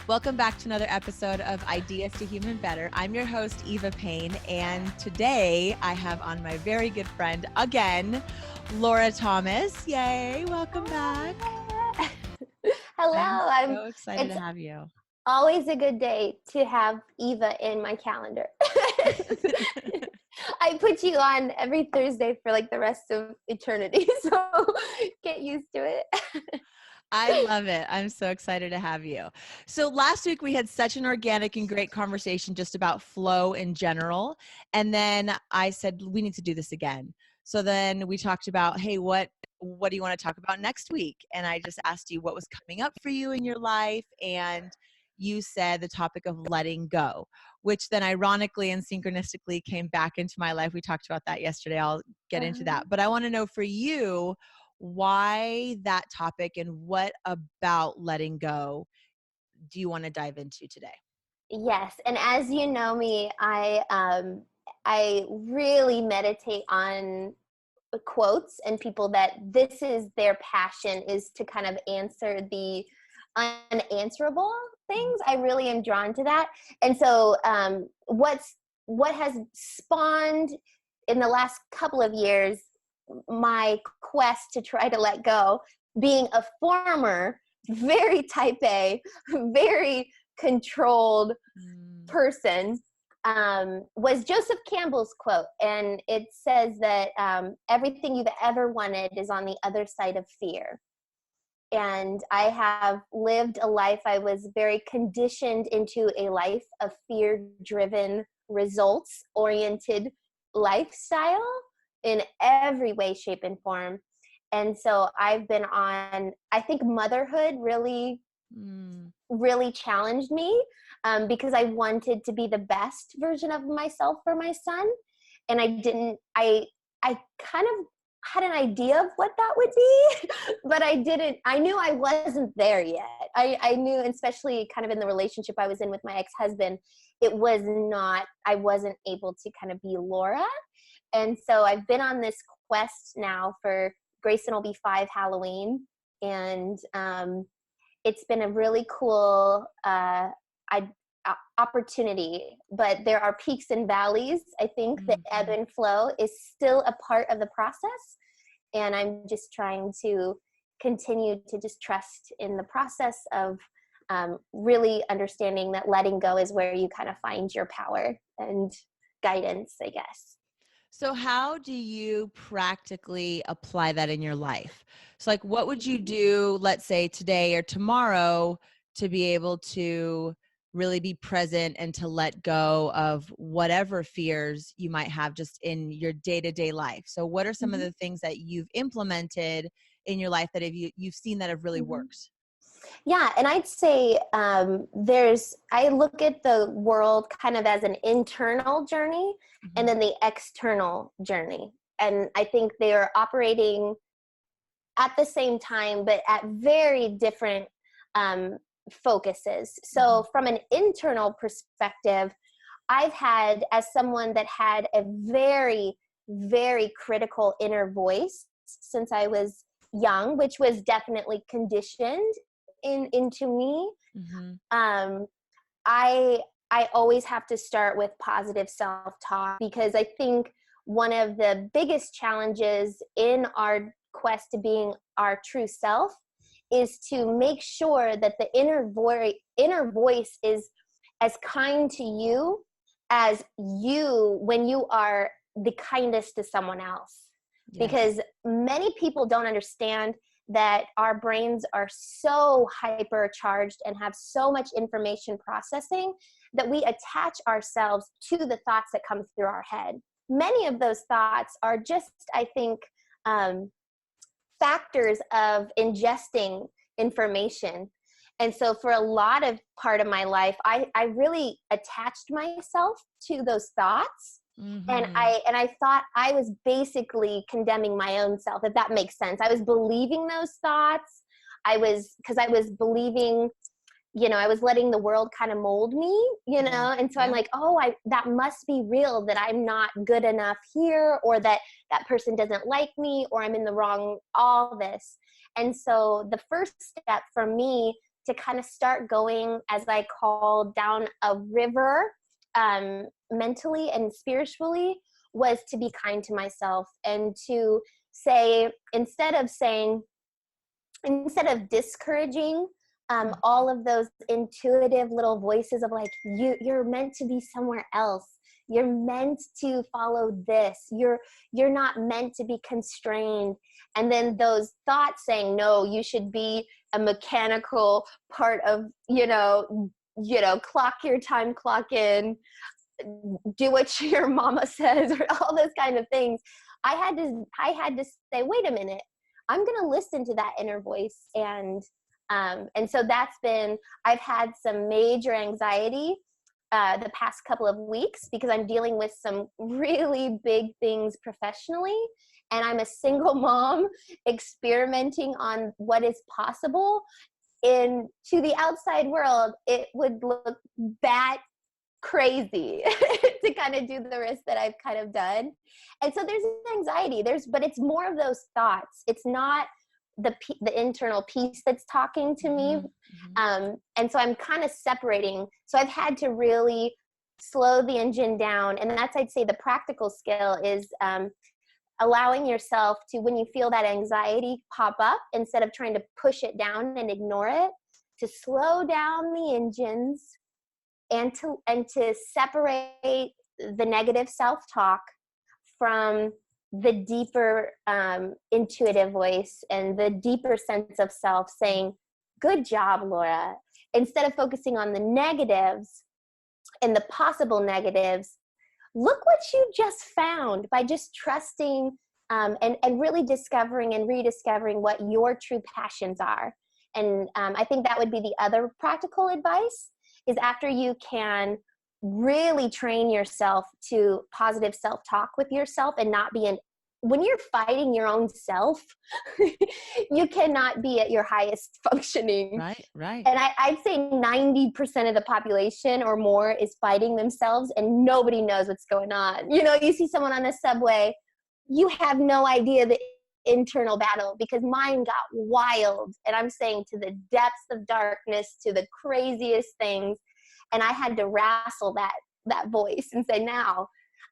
Welcome back to another episode of Ideas to Human Better. I'm your host, Eva Payne, and today I have on my very good friend again, Laura Thomas. Yay, welcome back. Hello, I'm so excited to it's have you. always a good day to have Eva in my calendar. I put you on every Thursday for like the rest of eternity, so get used to it. I love it. I'm so excited to have you. So last week we had such an organic and great conversation just about flow in general. And then I said, we need to do this again. So then we talked about, hey, what do you want to talk about next week? And I just asked you what was coming up for you in your life. And you said the topic of letting go, which then ironically and synchronistically came back into my life. We talked about that yesterday. I'll get into that. But I want to know for you, why that topic and what about letting go do you want to dive into today? Yes, and as you know me, I really meditate on quotes and people that this is their passion, is to kind of answer the unanswerable things. I really am drawn to that. And so what has spawned in the last couple of years my quest to try to let go, being a former very type A, very controlled person, was Joseph Campbell's quote. And it says that everything you've ever wanted is on the other side of fear. And I have lived a life, I was very conditioned into a life of fear-driven, results-oriented lifestyle in every way, shape, and form. And so I've been on, I think motherhood really challenged me, because I wanted to be the best version of myself for my son. And I kind of had an idea of what that would be, but I knew I wasn't there yet. I knew, especially kind of in the relationship I was in with my ex-husband, I wasn't able to kind of be Laura. And so I've been on this quest now for Grayson will be 5 Halloween. And it's been a really cool opportunity, but there are peaks and valleys. I think that ebb and flow is still a part of the process. And I'm just trying to continue to just trust in the process of really understanding that letting go is where you kind of find your power and guidance, I guess. So how do you practically apply that in your life? So like what would you do, let's say today or tomorrow, to be able to really be present and to let go of whatever fears you might have just in your day-to-day life? So what are some of the things that you've implemented in your life that you've seen that have really worked? Yeah, and I'd say I look at the world kind of as an internal journey and then the external journey. And I think they're operating at the same time, but at very different focuses. So from an internal perspective, I've had, as someone that had a very, very critical inner voice since I was young, which was definitely conditioned into me. I always have to start with positive self-talk, because I think one of the biggest challenges in our quest to being our true self is to make sure that the inner voice is as kind to you as you when you are the kindest to someone else. Yes. Because many people don't understand that our brains are so hypercharged and have so much information processing that we attach ourselves to the thoughts that come through our head. Many of those thoughts are just, I think, factors of ingesting information. And so for a lot of part of my life, I really attached myself to those thoughts. And I thought I was basically condemning my own self, if that makes sense. I was believing those thoughts. Because I was believing, I was letting the world kind of mold me, and so I'm like, that must be real, that I'm not good enough here, or that person doesn't like me, or I'm in the wrong, all this. And so the first step for me to kind of start going, as I call, down a river, mentally and spiritually, was to be kind to myself and to say, instead of discouraging all of those intuitive little voices of like, you're meant to be somewhere else. You're meant to follow this. You're not meant to be constrained. And then those thoughts saying, no, you should be a mechanical part of, clock your time, clock in, do what your mama says, or all those kind of things. I had to say, wait a minute, I'm going to listen to that inner voice. And so I've had some major anxiety the past couple of weeks because I'm dealing with some really big things professionally. And I'm a single mom experimenting on what is possible. To the outside world, it would look bat crazy to kind of do the risk that I've kind of done. And so there's anxiety, but it's more of those thoughts. It's not the internal piece that's talking to me. And so I'm kind of separating. So I've had to really slow the engine down. And that's, I'd say, the practical skill is allowing yourself to, when you feel that anxiety pop up, instead of trying to push it down and ignore it, to slow down the engines and to separate the negative self-talk from the deeper intuitive voice and the deeper sense of self saying, good job, Laura. Instead of focusing on the negatives and the possible negatives, look what you just found by just trusting and really discovering and rediscovering what your true passions are. And I think that would be the other practical advice, is after you can really train yourself to positive self-talk with yourself and not be when you're fighting your own self, you cannot be at your highest functioning. Right. And I'd say 90% of the population or more is fighting themselves and nobody knows what's going on. You see someone on the subway, you have no idea the internal battle, because mine got wild, and I'm saying to the depths of darkness, to the craziest things. And I had to wrestle that voice and say, now.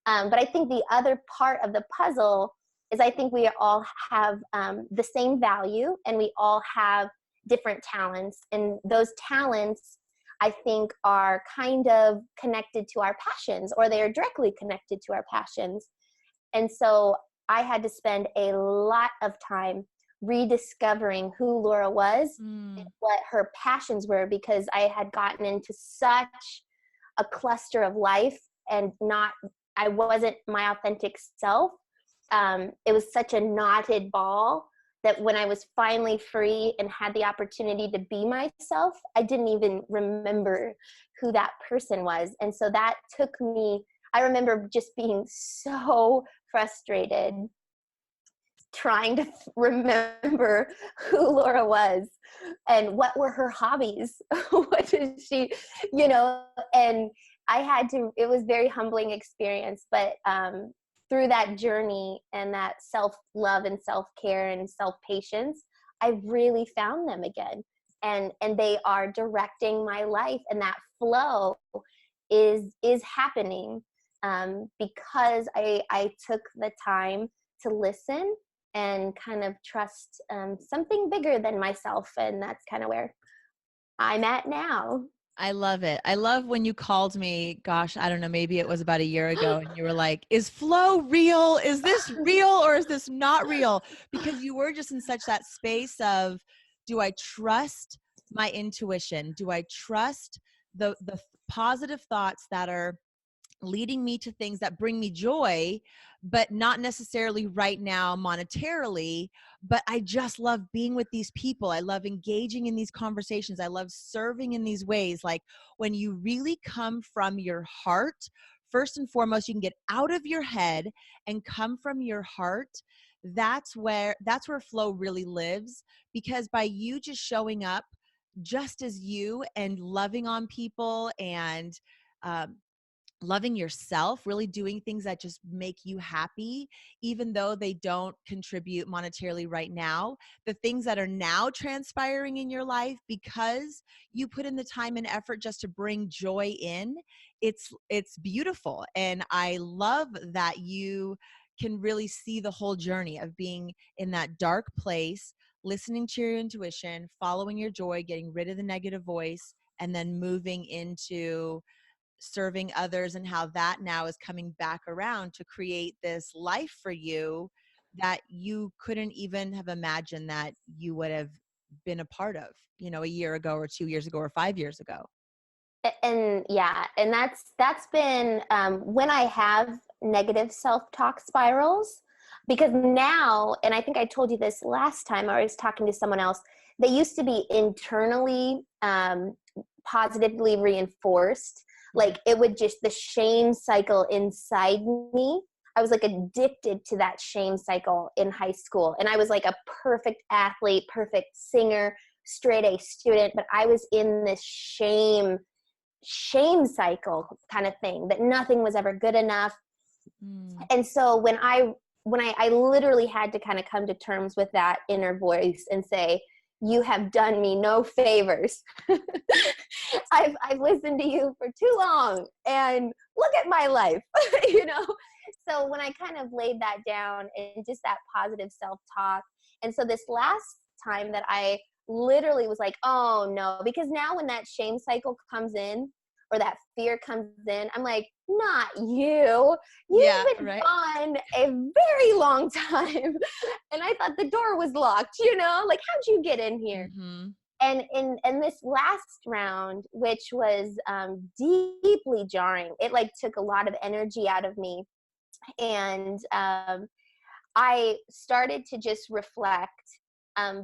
But I think the other part of the puzzle is, I think we all have the same value, and we all have different talents. And those talents, I think, are kind of connected to our passions, or they are directly connected to our passions. And so I had to spend a lot of time rediscovering who Laura was and what her passions were, because I had gotten into such a cluster of life and I wasn't my authentic self. It was such a knotted ball that when I was finally free and had the opportunity to be myself, I didn't even remember who that person was. And so that took me, I remember just being so frustrated trying to remember who Laura was and what were her hobbies. What did she, and it was very humbling experience, but through that journey and that self-love and self-care and self-patience, I really found them again. And they are directing my life, and that flow is happening because I took the time to listen and kind of trust something bigger than myself. And that's kind of where I'm at now. I love it. I love when you called me, gosh, I don't know, maybe it was about a year ago, and you were like, is flow real? Is this real or is this not real? Because you were just in such that space of, do I trust my intuition? Do I trust the positive thoughts that are leading me to things that bring me joy, but not necessarily right now monetarily, but I just love being with these people. I love engaging in these conversations. I love serving in these ways. Like, when you really come from your heart, first and foremost, you can get out of your head and come from your heart. That's where flow really lives, because by you just showing up just as you and loving on people and loving yourself, really doing things that just make you happy, even though they don't contribute monetarily right now. The things that are now transpiring in your life because you put in the time and effort just to bring joy in, it's beautiful. And I love that you can really see the whole journey of being in that dark place, listening to your intuition, following your joy, getting rid of the negative voice, and then moving into serving others, and how that now is coming back around to create this life for you that you couldn't even have imagined that you would have been a part of, a year ago or 2 years ago or 5 years ago. And yeah, and that's been when I have negative self-talk spirals, because now, and I think I told you this last time I was talking to someone else, they used to be internally positively reinforced. Like it would just, the shame cycle inside me, I was like addicted to that shame cycle in high school. And I was like a perfect athlete, perfect singer, straight A student, but I was in this shame cycle kind of thing, that nothing was ever good enough. And so when I literally had to kind of come to terms with that inner voice and say, you have done me no favors. I've listened to you for too long, and look at my life. So when I kind of laid that down and just that positive self-talk, and so this last time that I literally was like, oh no, because now when that shame cycle comes in, or that fear comes in, I'm like, not you. You've been gone a very long time. And I thought the door was locked, like, how'd you get in here? Mm-hmm. And in this last round, which was deeply jarring, it like took a lot of energy out of me. And I started to just reflect,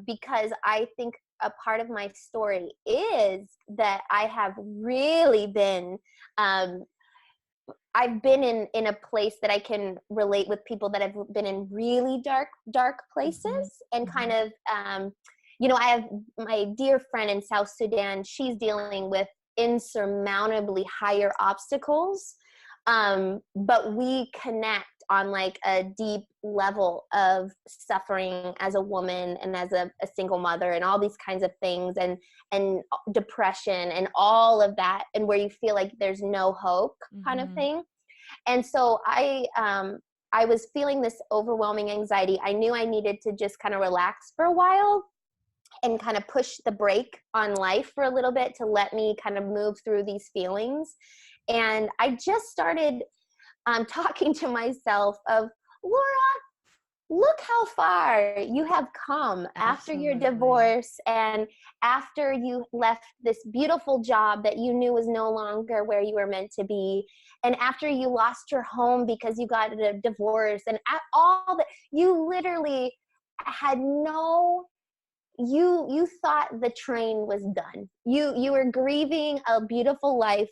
because I think a part of my story is that I have really been, I've been in a place that I can relate with people that have been in really dark places, and kind of, I have my dear friend in South Sudan. She's dealing with insurmountably higher obstacles, but we connect on like a deep level of suffering as a woman and as a single mother, and all these kinds of things, and depression and all of that, and where you feel like there's no hope kind of thing. And so I was feeling this overwhelming anxiety. I knew I needed to just kind of relax for a while and kind of push the brake on life for a little bit to let me kind of move through these feelings. And I just started talking to myself of, Laura, look how far you have come after your divorce, and after you left this beautiful job that you knew was no longer where you were meant to be, and after you lost your home because you got a divorce, and all that, you literally had you thought the train was done. You were grieving a beautiful life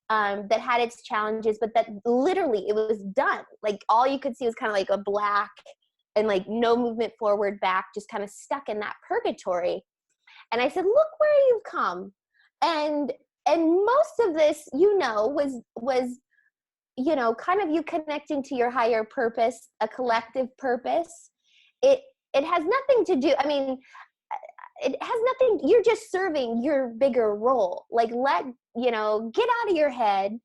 that had its challenges, but that literally it was done. Like all you could see was kind of like a black and like no movement forward, back, just kind of stuck in that purgatory. And I said, look where you've come. And most of this, was kind of you connecting to your higher purpose, a collective purpose. It has nothing to do, it has nothing, you're just serving your bigger role. Like get out of your head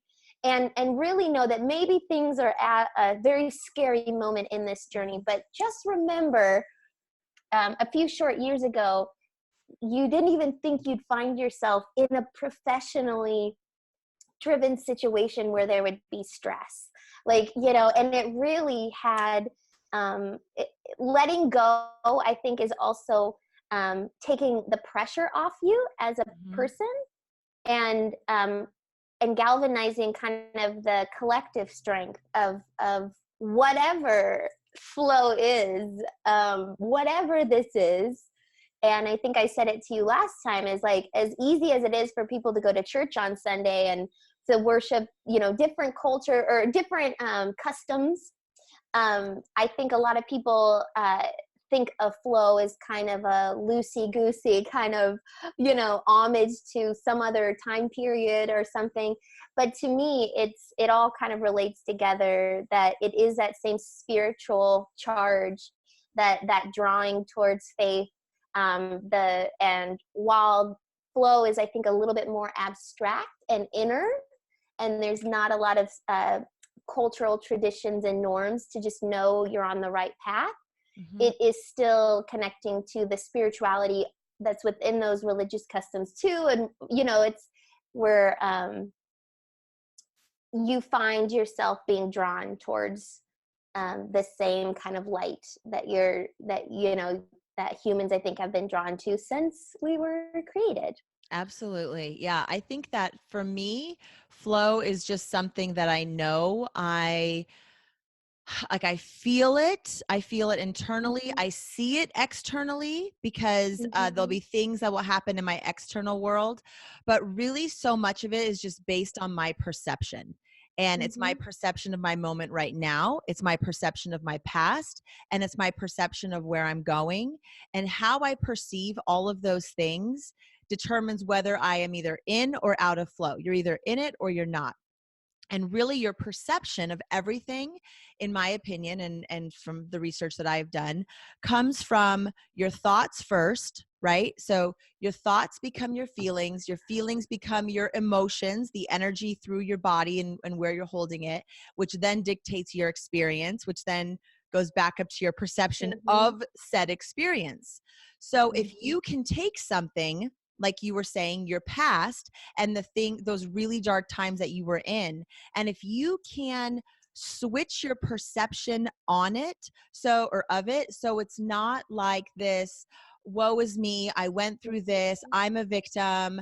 and really know that maybe things are at a very scary moment in this journey. But just remember, a few short years ago, you didn't even think you'd find yourself in a professionally driven situation where there would be stress. And it really had, letting go, I think, is also taking the pressure off you as a person, and galvanizing kind of the collective strength of whatever flow is, whatever this is. And I think I said it to you last time, is like, as easy as it is for people to go to church on Sunday and to worship, different culture or different customs, I think a lot of people think of flow as kind of a loosey-goosey kind of, homage to some other time period or something. But to me, it all kind of relates together, that it is that same spiritual charge, that drawing towards faith. And while flow is, I think, a little bit more abstract and inner, and there's not a lot of cultural traditions and norms to just know you're on the right path, it is still connecting to the spirituality that's within those religious customs too. And it's where you find yourself being drawn towards the same kind of light that humans, I think, have been drawn to since we were created. Absolutely. Yeah. I think that for me, flow is just something that I know I feel it. I feel it internally. I see it externally because there'll be things that will happen in my external world. But really, so much of it is just based on my perception. And it's my perception of my moment right now. It's my perception of my past. And it's my perception of where I'm going. And how I perceive all of those things determines whether I am either in or out of flow. You're either in it or you're not. And really, your perception of everything, in my opinion, and from the research that I've done, comes from your thoughts first, right? So your thoughts become your feelings become your emotions, the energy through your body and where you're holding it, which then dictates your experience, which then goes back up to your perception of said experience. So if you can take something, like you were saying, your past and those really dark times that you were in, and if you can switch your perception on it, or of it, so it's not like this, woe is me, I went through this, I'm a victim,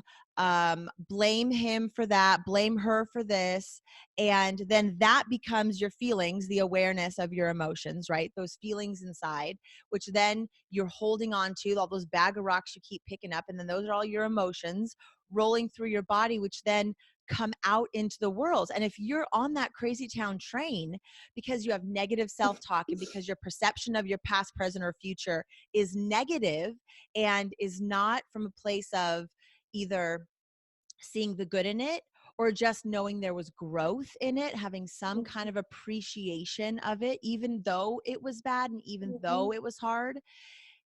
blame him for that, blame her for this, and then that becomes your feelings, the awareness of your emotions, right? Those feelings inside, which then you're holding on to, all those bag of rocks you keep picking up, and then those are all your emotions rolling through your body, which then come out into the world. And if you're on that crazy town train because you have negative self-talk and because your perception of your past, present, or future is negative and is not from a place of either seeing the good in it or just knowing there was growth in it, having some kind of appreciation of it, even though it was bad and even though it was hard.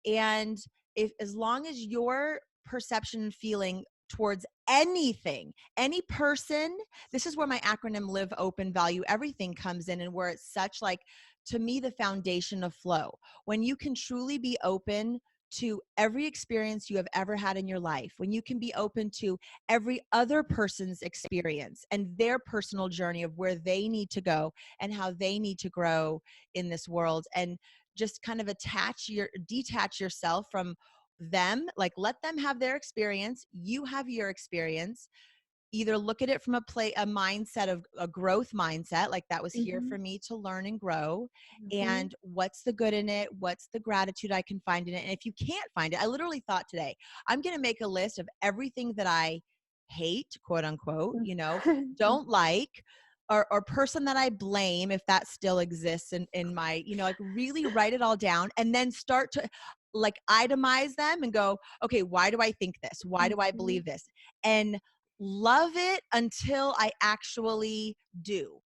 And as long as your perception and feeling towards anything, any person, this is where my acronym live, open, value, everything comes in, and where it's such, like, to me, the foundation of flow. When you can truly be open to every experience you have ever had in your life, when you can be open to every other person's experience and their personal journey of where they need to go and how they need to grow in this world, and just kind of detach yourself from them, like let them have their experience, you have your experience. Either look at it from a mindset of a growth mindset, like that was here for me to learn and grow, and what's the good in it, what's the gratitude I can find in it. And if you can't find it, I literally thought today, I'm going to make a list of everything that I hate, quote unquote, don't like, or person that I blame, if that still exists in my, like really write it all down and then start to like itemize them and go, okay, why do I think this? Why do I believe this? And love it until I actually do,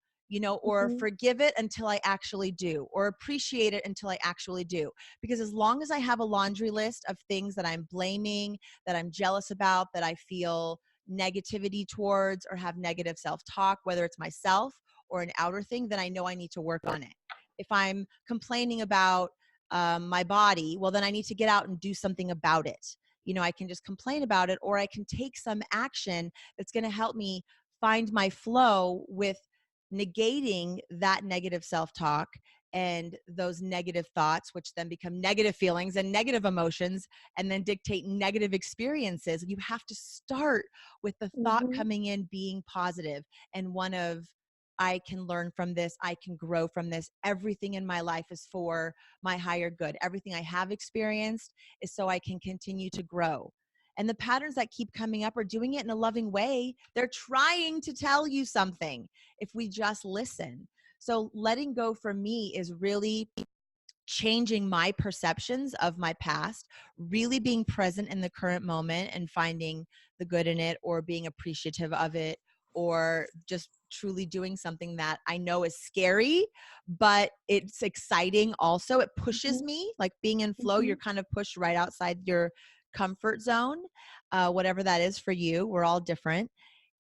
or forgive it until I actually do, or appreciate it until I actually do. Because as long as I have a laundry list of things that I'm blaming, that I'm jealous about, that I feel negativity towards, or have negative self-talk, whether it's myself or an outer thing, then I know I need to work on it. If I'm complaining about my body, well, then I need to get out and do something about it. I can just complain about it, or I can take some action that's going to help me find my flow with negating that negative self-talk and those negative thoughts, which then become negative feelings and negative emotions, and then dictate negative experiences. You have to start with the thought coming in being positive, and one of, I can learn from this, I can grow from this. Everything in my life is for my higher good. Everything I have experienced is so I can continue to grow. And the patterns that keep coming up are doing it in a loving way. They're trying to tell you something if we just listen. So letting go for me is really changing my perceptions of my past, really being present in the current moment and finding the good in it, or being appreciative of it, or just truly doing something that I know is scary, but it's exciting also. It pushes Mhm. me, like being in flow, you're Mhm. kind of pushed right outside your comfort zone, whatever that is for you. We're all different.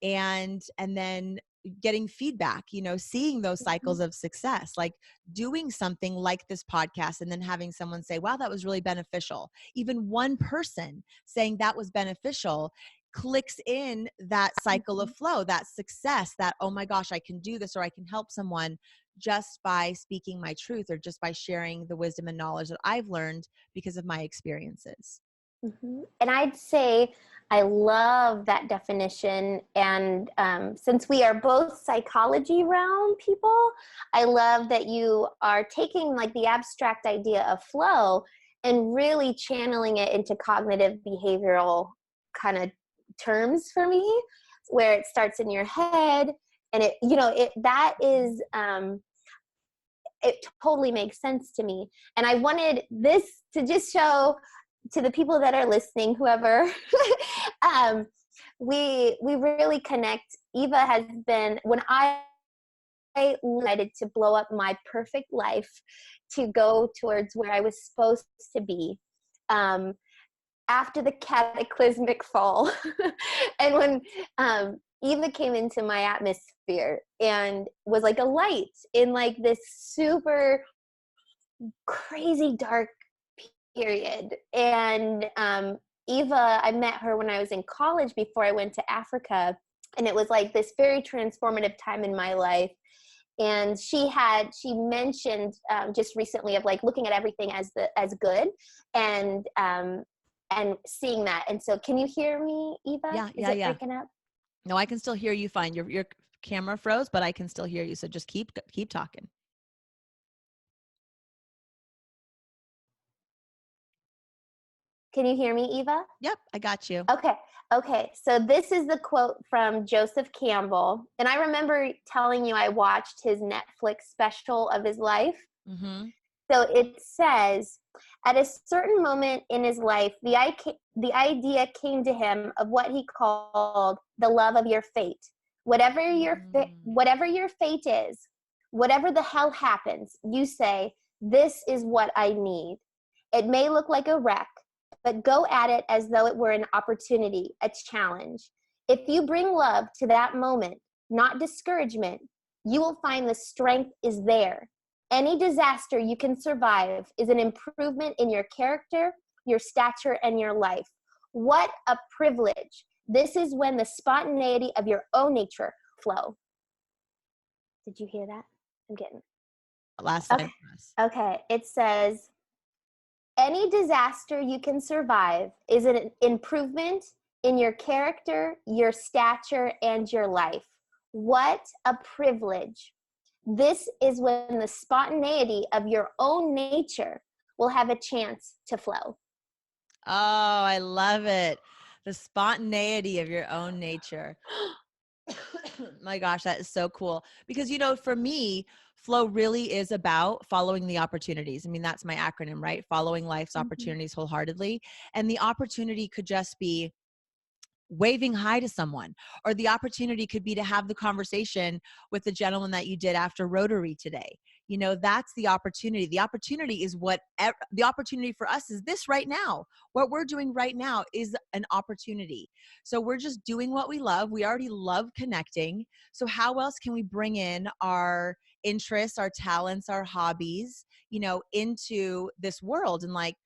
And then getting feedback, seeing those cycles Mhm. of success, like doing something like this podcast and then having someone say, wow, that was really beneficial. Even one person saying that was beneficial clicks in that cycle of Mhm. flow, that success, that, oh my gosh, I can do this, or I can help someone just by speaking my truth, or just by sharing the wisdom and knowledge that I've learned because of my experiences. And I'd say I love that definition. And since we are both psychology realm people, I love that you are taking like the abstract idea of flow and really channeling it into cognitive behavioral kind of terms for me, where it starts in your head. And that is, it totally makes sense to me. And I wanted this to just show to the people that are listening, whoever, we really connect. Eva has been, when I decided to blow up my perfect life to go towards where I was supposed to be, um, after the cataclysmic fall, and when Eva came into my atmosphere and was like a light in like this super crazy dark period. And Eva, I met her when I was in college before I went to Africa. And it was like this very transformative time in my life. And she mentioned just recently of like looking at everything as good, and seeing that. And so, can you hear me, Eva? Yeah, Is yeah, it yeah. breaking up? No, I can still hear you fine. Your camera froze, but I can still hear you. So just keep talking. Can you hear me, Eva? Yep, I got you. Okay. Okay. So this is the quote from Joseph Campbell. And I remember telling you I watched his Netflix special of his life. Mhm. So it says, at a certain moment in his life, the idea came to him of what he called the love of your fate. Mm. Whatever your fate is, whatever the hell happens, you say, this is what I need. It may look like a wreck, but go at it as though it were an opportunity, a challenge. If you bring love to that moment, not discouragement, you will find the strength is there. Any disaster you can survive is an improvement in your character, your stature, and your life. What a privilege. This is when the spontaneity of your own nature flow. Did you hear that? I'm getting Last line okay. for us. Okay. It says, any disaster you can survive is an improvement in your character, your stature, and your life. What a privilege. This is when the spontaneity of your own nature will have a chance to flow. Oh, I love it. The spontaneity of your own nature. My gosh, that is so cool. Because, for me, flow really is about following the opportunities. I mean, that's my acronym, right? Following life's Mhm. opportunities wholeheartedly. And the opportunity could just be waving hi to someone, or the opportunity could be to have the conversation with the gentleman that you did after Rotary today. That's the opportunity. The opportunity is the opportunity for us is this right now. What we're doing right now is an opportunity. So we're just doing what we love. We already love connecting. So how else can we bring in our interests, our talents, our hobbies, into this world? And like,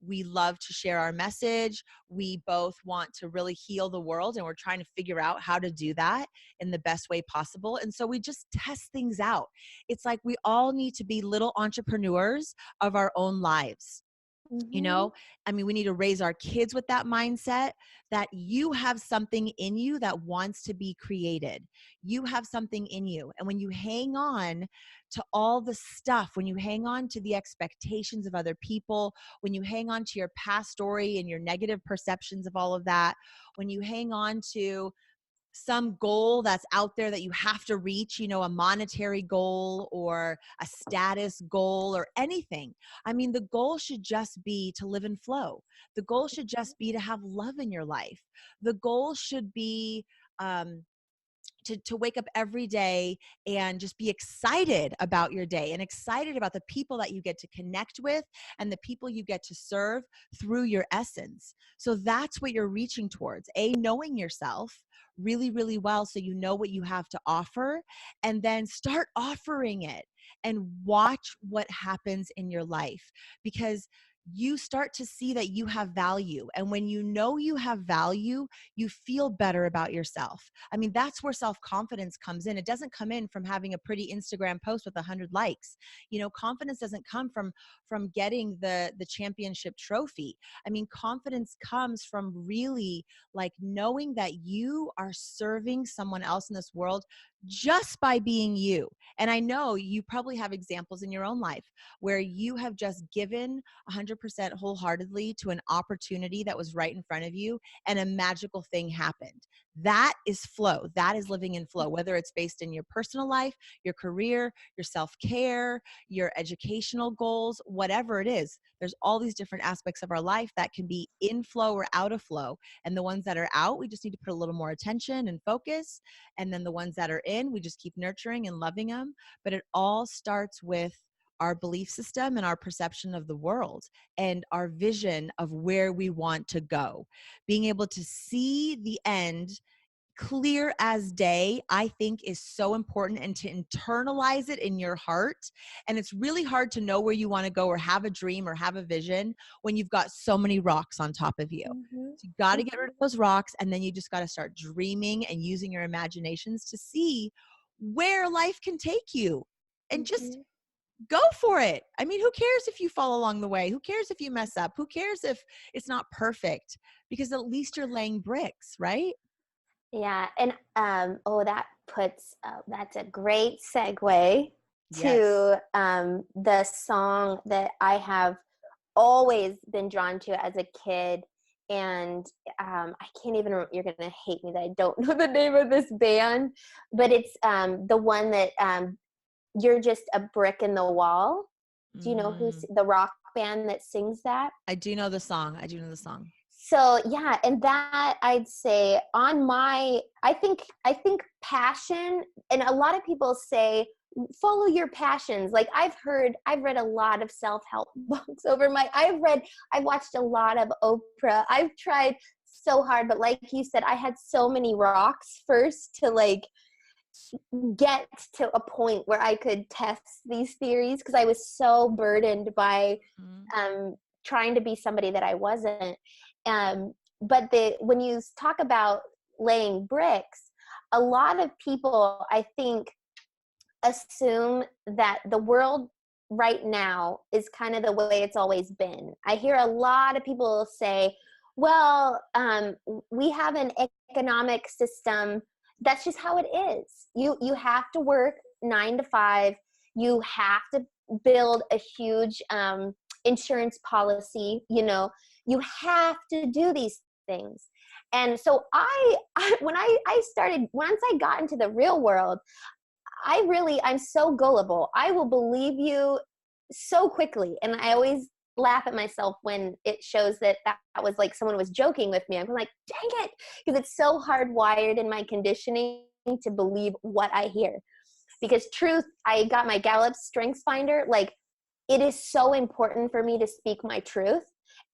we love to share our message. We both want to really heal the world, and we're trying to figure out how to do that in the best way possible. And so we just test things out. It's like we all need to be little entrepreneurs of our own lives. you Mhm. know I mean, we need to raise our kids with that mindset that you have something in you that wants to be created. You have something in you, and when you hang on to all the stuff, when you hang on to the expectations of other people, when you hang on to your past story and your negative perceptions of all of that, when you hang on to some goal that's out there that you have to reach, you know, a monetary goal or a status goal or anything. I mean, the goal should just be to live in flow. The goal should just be to have love in your life. The goal should be, to wake up every day and just be excited about your day and excited about the people that you get to connect with and the people you get to serve through your essence. So that's what you're reaching towards. Knowing yourself really, really well so you know what you have to offer, and then start offering it and watch what happens in your life, because you start to see that you have value. And when you know you have value, you feel better about yourself. I mean, that's where self-confidence comes in. It doesn't come in from having a pretty Instagram post with 100 likes. You know, confidence doesn't come from getting the championship trophy. I mean, confidence comes from really like knowing that you are serving someone else in this world just by being you. And I know you probably have examples in your own life where you have just given 100% wholeheartedly to an opportunity that was right in front of you, and a magical thing happened. That is flow. That is living in flow, whether it's based in your personal life, your career, your self-care, your educational goals, whatever it is. There's all these different aspects of our life that can be in flow or out of flow. And the ones that are out, we just need to put a little more attention and focus. And then the ones that are in, we just keep nurturing and loving them. But it all starts with our belief system and our perception of the world and our vision of where we want to go. Being able to see the end clear as day, I think, is so important, and to internalize it in your heart. And it's really hard to know where you want to go or have a dream or have a vision when you've got so many rocks on top of you. Mm-hmm. So you got to get rid of those rocks, and then you just got to start dreaming and using your imaginations to see where life can take you, and just go for it. I mean, who cares if you fall along the way? Who cares if you mess up? Who cares if it's not perfect? Because at least you're laying bricks, right? Yeah, and oh, that's a great segue Yes. to the song that I have always been drawn to as a kid, and I can't even. You're gonna hate me that I don't know the name of this band, but it's the one that "You're Just a Brick in the Wall." Do you know who's Mm, the rock band that sings that? I do know the song. I do know the song. So yeah, and that I'd say on my I think passion, and a lot of people say follow your passions. Like I've read a lot of self-help books I've watched a lot of Oprah. I've tried so hard, but like you said, I had so many rocks first to like get to a point where I could test these theories, because I was so burdened by Mm. trying to be somebody that I wasn't. But when you talk about laying bricks, a lot of people, I think, assume that the world right now is kind of the way it's always been. I hear a lot of people say, well, we have an economic system. That's just how it is. You have to work 9 to 5. You have to build a huge insurance policy. You have to do these things. And so when I started, once I got into the real world, I'm so gullible. I will believe you so quickly. And I always laugh at myself when it shows that was like someone was joking with me. I'm like, dang it. Because it's so hardwired in my conditioning to believe what I hear. Because truth, I got my Gallup Strengths Finder. Like, it is so important for me to speak my truth.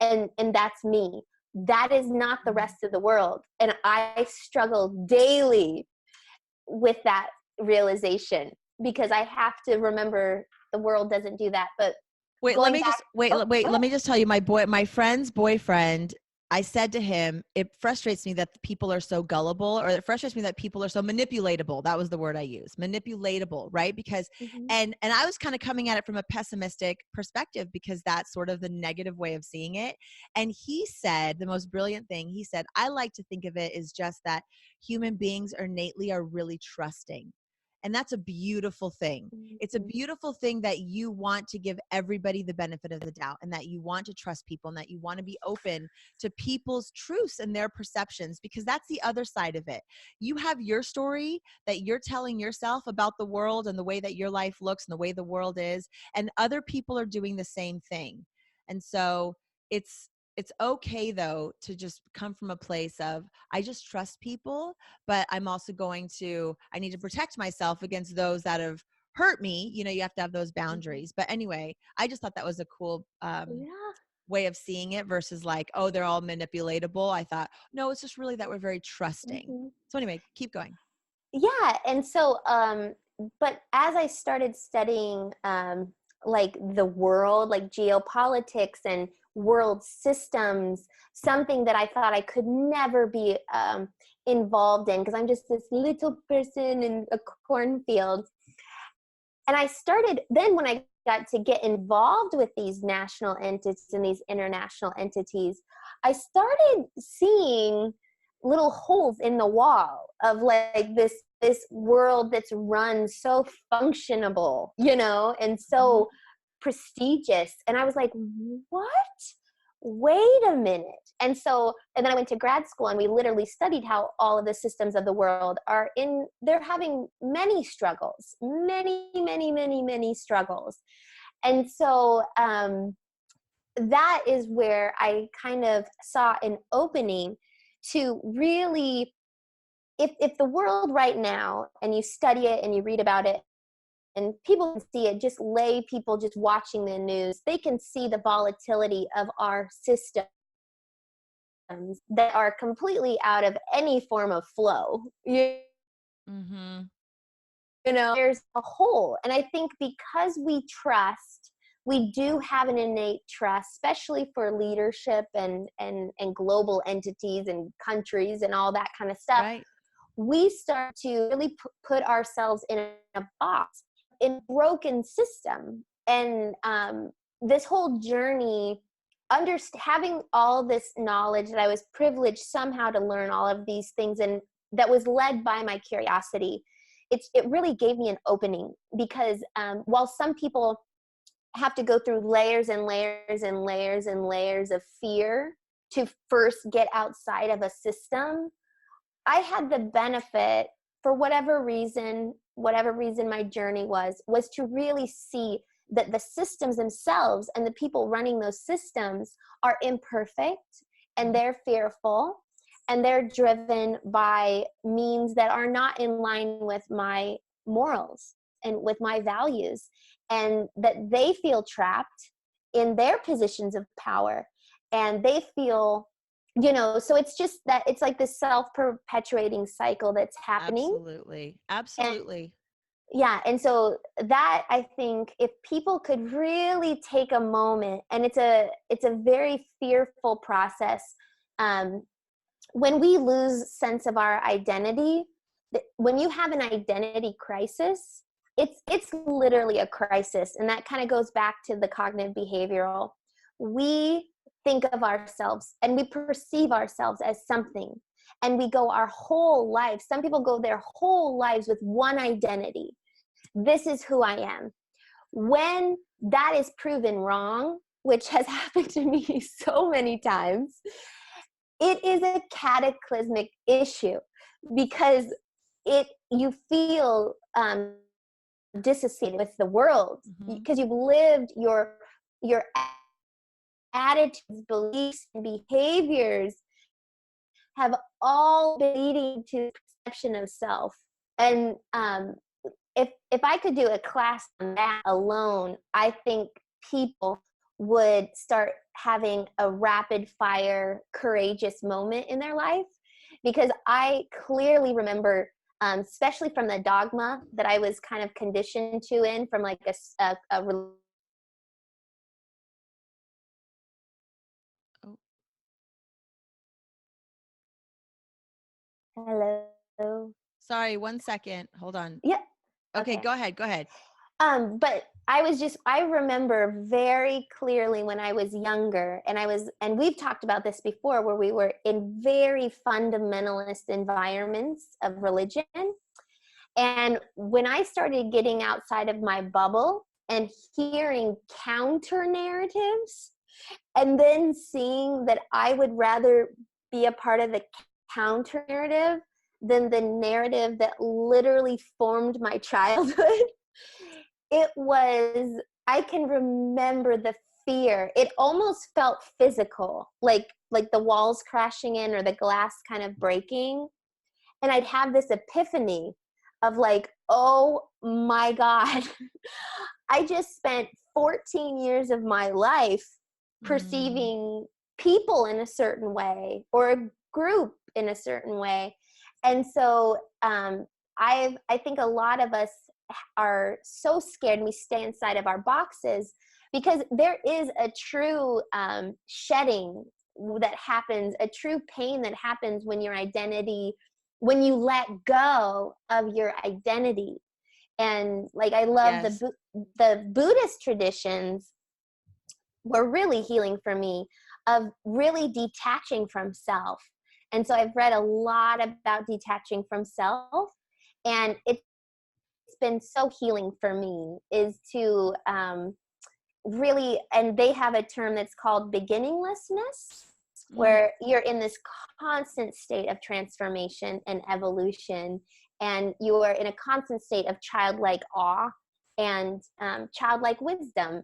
And that's me. That is not the rest of the world. And I struggle daily with that realization, because I have to remember the world doesn't do that. But Wait, let going me back, just wait. oh, Wait, go let ahead. me just tell you, my friend's boyfriend. I said to him, it frustrates me that people are so gullible, or it frustrates me that people are so manipulatable. That was the word I used, manipulatable, right? Because, Mhm. and I was kind of coming at it from a pessimistic perspective, because that's sort of the negative way of seeing it. And he said the most brilliant thing. He said, I like to think of it as just that human beings innately are really trusting. And that's a beautiful thing. It's a beautiful thing that you want to give everybody the benefit of the doubt, and that you want to trust people, and that you want to be open to people's truths and their perceptions, because that's the other side of it. You have your story that you're telling yourself about the world and the way that your life looks and the way the world is, and other people are doing the same thing. And so it's okay though to just come from a place of, I just trust people, but I'm also I need to protect myself against those that have hurt me. You have to have those boundaries. But anyway, I just thought that was a cool Yeah. way of seeing it, versus like, oh, they're all manipulatable. I thought, no, it's just really that we're very trusting. So anyway, keep going. Yeah. And so, but as I started studying, like the world, like geopolitics and world systems, something that I thought I could never be involved in, because I'm just this little person in a cornfield. And I started, then when I got to get involved with these national entities and these international entities, I started seeing little holes in the wall of like this world that's run so functionable, and so prestigious. And I was like, what? Wait a minute. And then I went to grad school, and we literally studied how all of the systems of the world they're having many struggles, many struggles. And so that is where I kind of saw an opening to really, if the world right now, and you study it and you read about it, and people can see it, just lay people just watching the news, they can see the volatility of our systems that are completely out of any form of flow. Mm-hmm. There's a hole. And I think because we trust, we do have an innate trust, especially for leadership and global entities and countries and all that kind of stuff. Right. We start to really put ourselves in a box, in a broken system. And this whole journey, having all this knowledge, that I was privileged somehow to learn all of these things, and that was led by my curiosity, it really gave me an opening. Because while some people have to go through layers and layers and layers and layers of fear to first get outside of a system, I had the benefit, for whatever reason my journey was to really see that the systems themselves and the people running those systems are imperfect, and they're fearful, and they're driven by means that are not in line with my morals and with my values, and that they feel trapped in their positions of power, and they feel, so it's just that it's like this self-perpetuating cycle that's happening. Absolutely. And so that, I think, if people could really take a moment, and it's a very fearful process, when we lose sense of our identity, when you have an identity crisis, it's literally a crisis. And that kind of goes back to the cognitive behavioral. We think of ourselves and we perceive ourselves as something, and we go our whole life. Some people go their whole lives with one identity. This is who I am. When that is proven wrong, which has happened to me so many times, it is a cataclysmic issue, because you feel dissociated with the world, because you've lived your attitudes, beliefs, and behaviors have all been leading to perception of self. And if I could do a class on that alone, I think people would start having a rapid fire, courageous moment in their life. Because I clearly remember, especially from the dogma that I was kind of conditioned to in from like a Hello. Sorry, 1 second. Hold on. Yeah. Okay, go ahead. But I remember very clearly when I was younger, and we've talked about this before, where we were in very fundamentalist environments of religion. And when I started getting outside of my bubble and hearing counter narratives, and then seeing that I would rather be a part of the counter narrative than the narrative that literally formed my childhood, it was, I can remember the fear. It almost felt physical, like the walls crashing in or the glass kind of breaking. And I'd have this epiphany of like, oh my God, I just spent 14 years of my life perceiving people in a certain way or a group in a certain way. And so I think a lot of us are so scared and we stay inside of our boxes because there is a true shedding that happens, a true pain that happens when your identity, when you let go of your identity. And like, I love Yes. the Buddhist traditions were really healing for me, of really detaching from self. And so I've read a lot about detaching from self, and it's been so healing for me, is to really, and they have a term that's called beginninglessness, where you're in this constant state of transformation and evolution, and you are in a constant state of childlike awe and childlike wisdom.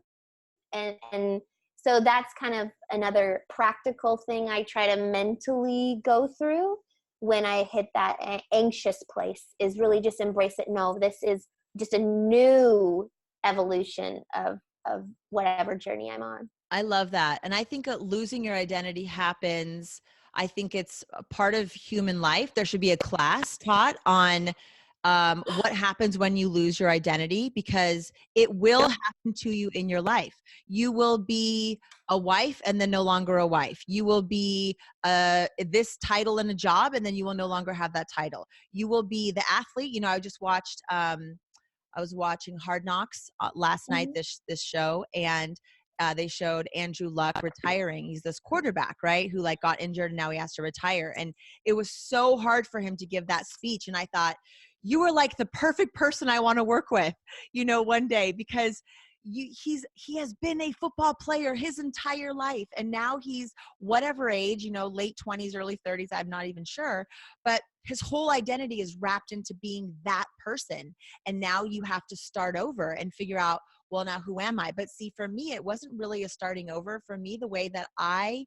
And so that's kind of another practical thing I try to mentally go through when I hit that anxious place, is really just embrace it. No, this is just a new evolution of whatever journey I'm on. I love that. And I think losing your identity happens. I think it's a part of human life. There should be a class taught on what happens when you lose your identity, because it will happen to you in your life. You will be a wife and then no longer a wife. You will be this title in a job and then you will no longer have that title. You will be the athlete. You know, I was watching Hard Knocks last night, this show, and they showed Andrew Luck retiring. He's this quarterback, right, who like got injured and now he has to retire. And it was so hard for him to give that speech. And I thought, you are like the perfect person I want to work with, you know, one day, because he has been a football player his entire life, and now he's whatever age, you know, late 20s, early 30s, I'm not even sure, but his whole identity is wrapped into being that person. And now you have to start over and figure out, well, now who am I? But see, for me, it wasn't really a starting over. For me, the way that I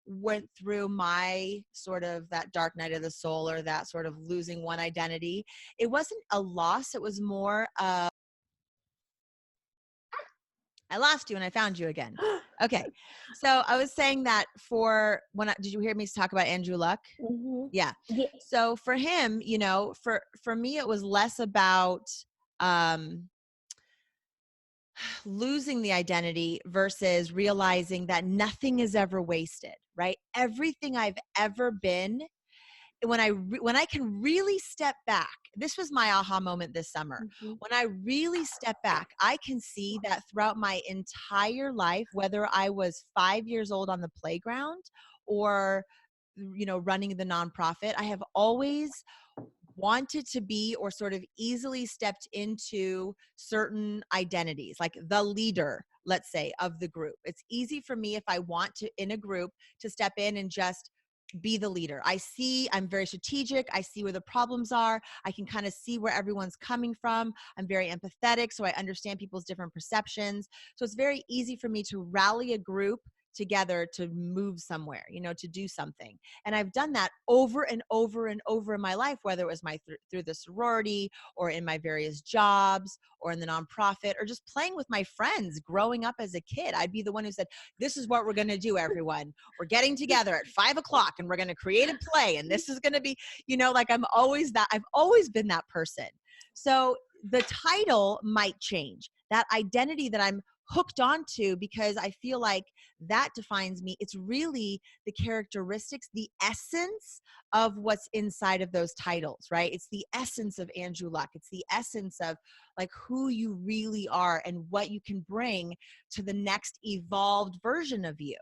went through my sort of that dark night of the soul, or that sort of losing one identity, it wasn't a loss. It was more I lost you and I found you again. Okay. So I was saying that did you hear me talk about Andrew Luck? Yeah. Yeah. So for him, you know, for me, it was less about losing the identity versus realizing that nothing is ever wasted, right? Everything I've ever been, when I can really step back, this was my aha moment this summer. When I really step back, I can see that throughout my entire life, whether I was 5 years old on the playground or, you know, running the nonprofit, I have always wanted to be, or sort of easily stepped into, certain identities, like the leader, let's say, of the group. It's easy for me, if I want to, in a group, to step in and just be the leader. I'm very strategic. I see where the problems are. I can kind of see where everyone's coming from. I'm very empathetic, so I understand people's different perceptions. So it's very easy for me to rally a group together to move somewhere, you know, to do something. And I've done that over and over and over in my life, whether it was through the sorority, or in my various jobs, or in the nonprofit, or just playing with my friends growing up as a kid. I'd be the one who said, this is what we're going to do, everyone. We're getting together at 5:00 and we're going to create a play. And this is going to be, you know, like I've always been that person. So the title might change. That identity that I'm hooked onto, because I feel like that defines me. It's really the characteristics, the essence of what's inside of those titles, right? It's the essence of Andrew Luck. It's the essence of like who you really are and what you can bring to the next evolved version of you.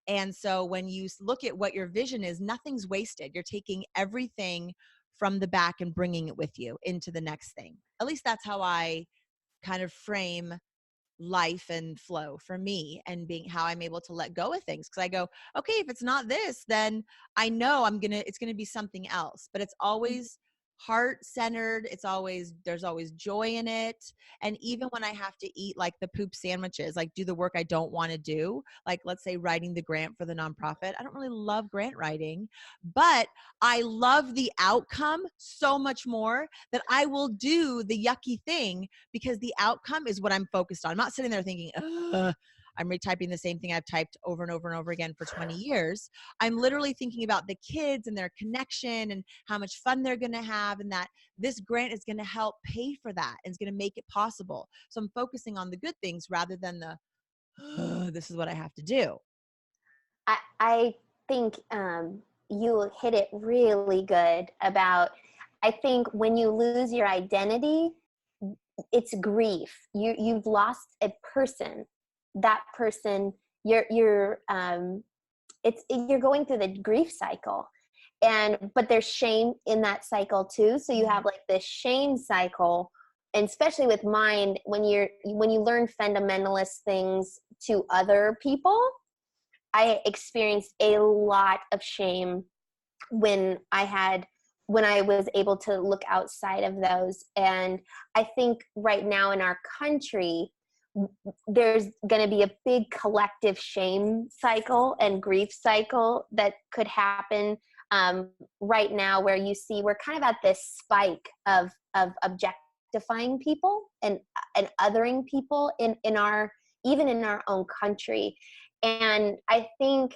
And so when you look at what your vision is, nothing's wasted. You're taking everything from the back and bringing it with you into the next thing. At least that's how I kind of frame life and flow for me, and being how I'm able to let go of things. Cause I go, okay, if it's not this, then I know it's going to be something else, but it's always heart centered. There's always joy in it. And even when I have to eat like the poop sandwiches, like do the work I don't want to do, like let's say writing the grant for the nonprofit, I don't really love grant writing, but I love the outcome so much more that I will do the yucky thing because the outcome is what I'm focused on. I'm not sitting there thinking, I'm retyping the same thing I've typed over and over and over again for 20 years. I'm literally thinking about the kids and their connection and how much fun they're going to have, and that this grant is going to help pay for that and it's going to make it possible. So I'm focusing on the good things rather than this is what I have to do. I think you hit it really good about, I think when you lose your identity, it's grief. You've lost a person. That person, you're going through the grief cycle, but there's shame in that cycle too. So you have like this shame cycle, and especially with mine, when you learn fundamentalist things to other people, I experienced a lot of shame when I was able to look outside of those. And I think right now in our country, there's going to be a big collective shame cycle and grief cycle that could happen right now, where you see we're kind of at this spike of objectifying people and othering people in our, even in our own country. And I think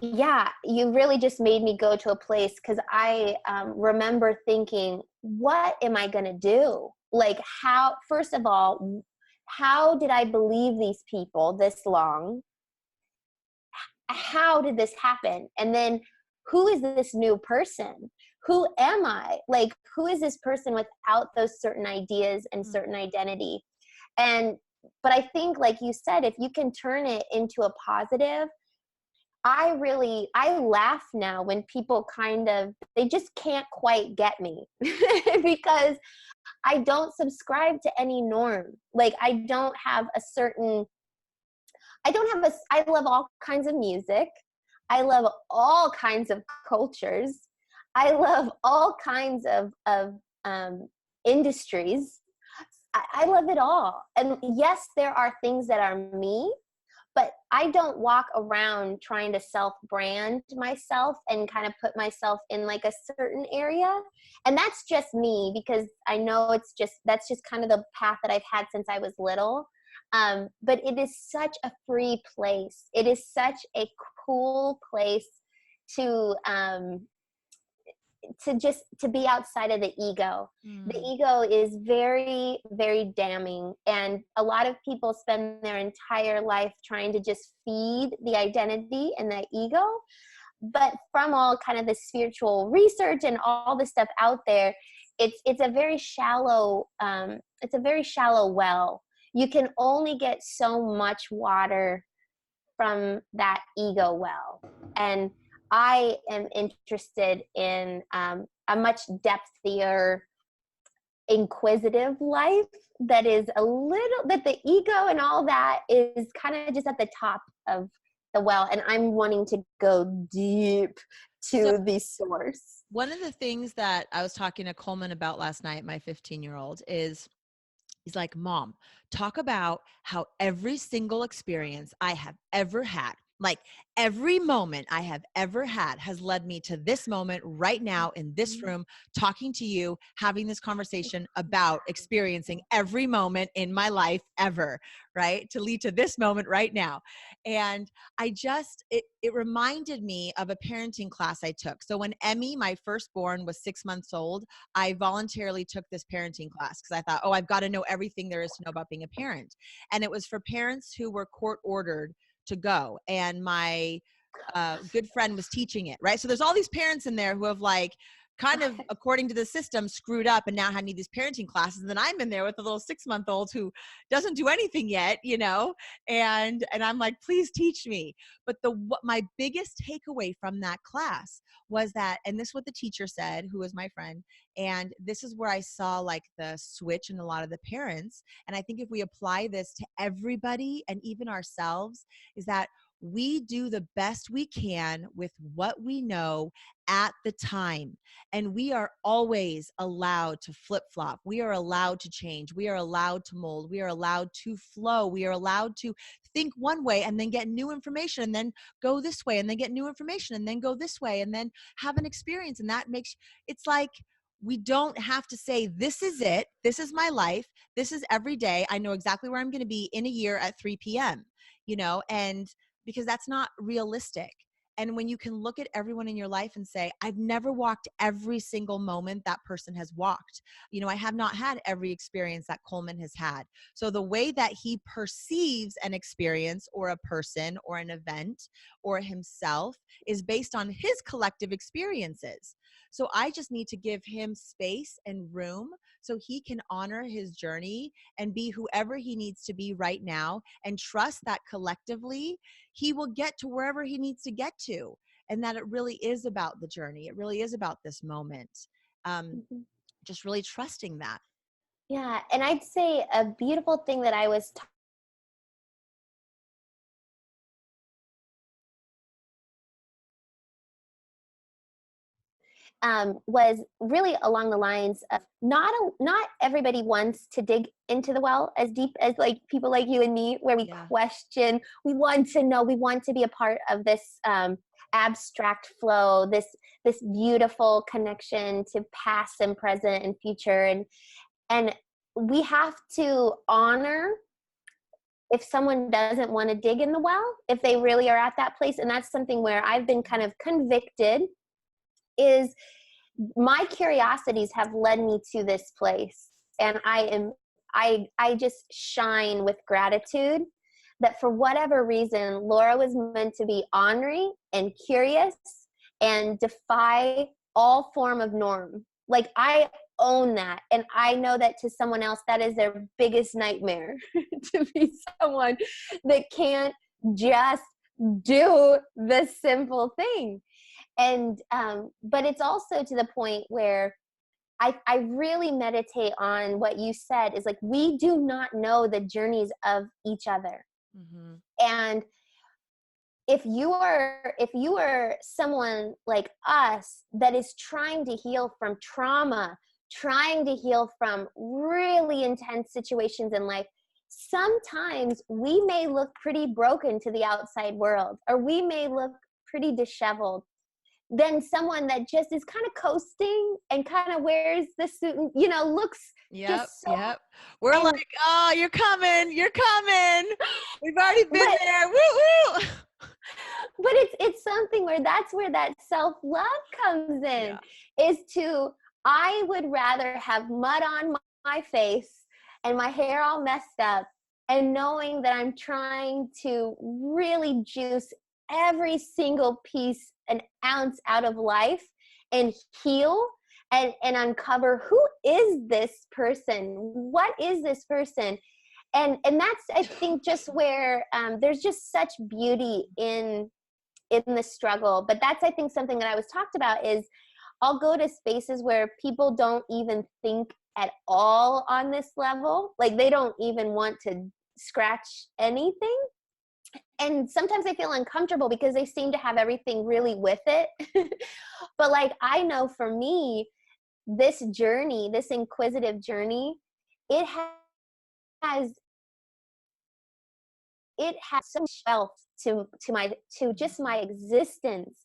you really just made me go to a place, because I remember thinking, what am I going to do? Like, first of all, how did I believe these people this long? How did this happen? And then who is this new person? Who am I? Like, who is this person without those certain ideas and certain identity? But I think, like you said, if you can turn it into a positive, I laugh now when people they just can't quite get me because I don't subscribe to any norm. Like, I love all kinds of music. I love all kinds of cultures. I love all kinds of industries. I love it all. And yes, there are things that are me, but I don't walk around trying to self-brand myself and kind of put myself in like a certain area. And that's just me, because I know that's just kind of the path that I've had since I was little. But it is such a free place. It is such a cool place to be outside of the ego. The ego is very, very damning, and a lot of people spend their entire life trying to just feed the identity and the ego. But from all kind of the spiritual research and all the stuff out there, it's a very shallow well. You can only get so much water from that ego well. And I am interested in a much depthier, inquisitive life that the ego and all that is kind of just at the top of the well. And I'm wanting to go deep to the source. One of the things that I was talking to Coleman about last night, my 15-year-old, is he's like, Mom, talk about how every single experience I have ever had, like every moment I have ever had, has led me to this moment right now in this room, talking to you, having this conversation about experiencing every moment in my life ever, right? To lead to this moment right now. And it reminded me of a parenting class I took. So when Emmy, my firstborn, was 6 months old, I voluntarily took this parenting class because I thought, I've got to know everything there is to know about being a parent. And it was for parents who were court ordered to go. And my good friend was teaching it, right? So there's all these parents in there who have like kind of, according to the system, screwed up and now I need these parenting classes. And then I'm in there with a little 6-month-old who doesn't do anything yet, and I'm like, please teach me. But what my biggest takeaway from that class was that, and this is what the teacher said, who was my friend, and this is where I saw like the switch in a lot of the parents. And I think if we apply this to everybody and even ourselves, is that we do the best we can with what we know at the time. And we are always allowed to flip flop. We are allowed to change. We are allowed to mold. We are allowed to flow. We are allowed to think one way and then get new information and then go this way and then get new information and then go this way and then have an experience. And that makes, it's like, we don't have to say, this is it. This is my life. This is every day. I know exactly where I'm going to be in a year at 3 p.m., and because that's not realistic. And when you can look at everyone in your life and say, I've never walked every single moment that person has walked. I have not had every experience that Coleman has had. So the way that he perceives an experience or a person or an event or himself is based on his collective experiences. So I just need to give him space and room so he can honor his journey and be whoever he needs to be right now, and trust that collectively he will get to wherever he needs to get to, and that it really is about the journey. It really is about this moment. Just really trusting that. Yeah. And I'd say a beautiful thing that I was was really along the lines of not everybody wants to dig into the well as deep as like people like you and me, where we question, we want to know, we want to be a part of this abstract flow, this beautiful connection to past and present and future, and we have to honor if someone doesn't want to dig in the well, if they really are at that place. And that's something where I've been kind of convicted, is my curiosities have led me to this place. And I just shine with gratitude that for whatever reason, Laura was meant to be ornery and curious and defy all form of norm. Like, I own that. And I know that to someone else, that is their biggest nightmare, to be someone that can't just do the simple thing. And, but it's also to the point where I really meditate on what you said, is like, we do not know the journeys of each other. Mm-hmm. And if you are someone like us that is trying to heal from trauma, trying to heal from really intense situations in life, sometimes we may look pretty broken to the outside world, or we may look pretty disheveled, than someone that just is kind of coasting and kind of wears the suit and, looks just so. Yep. We're like, oh, you're coming. We've already been there. Woo woo. But it's something where that's where that self-love comes in, is to, I would rather have mud on my face and my hair all messed up, and knowing that I'm trying to really juice every single piece, an ounce out of life, and heal and uncover, who is this person? What is this person? And that's, I think, just where there's just such beauty in the struggle. But that's, I think, something that I was talked about, is I'll go to spaces where people don't even think at all on this level. Like, they don't even want to scratch anything. And sometimes I feel uncomfortable because they seem to have everything really with it. But like, I know for me, this journey, this inquisitive journey, it has so much wealth to just my existence.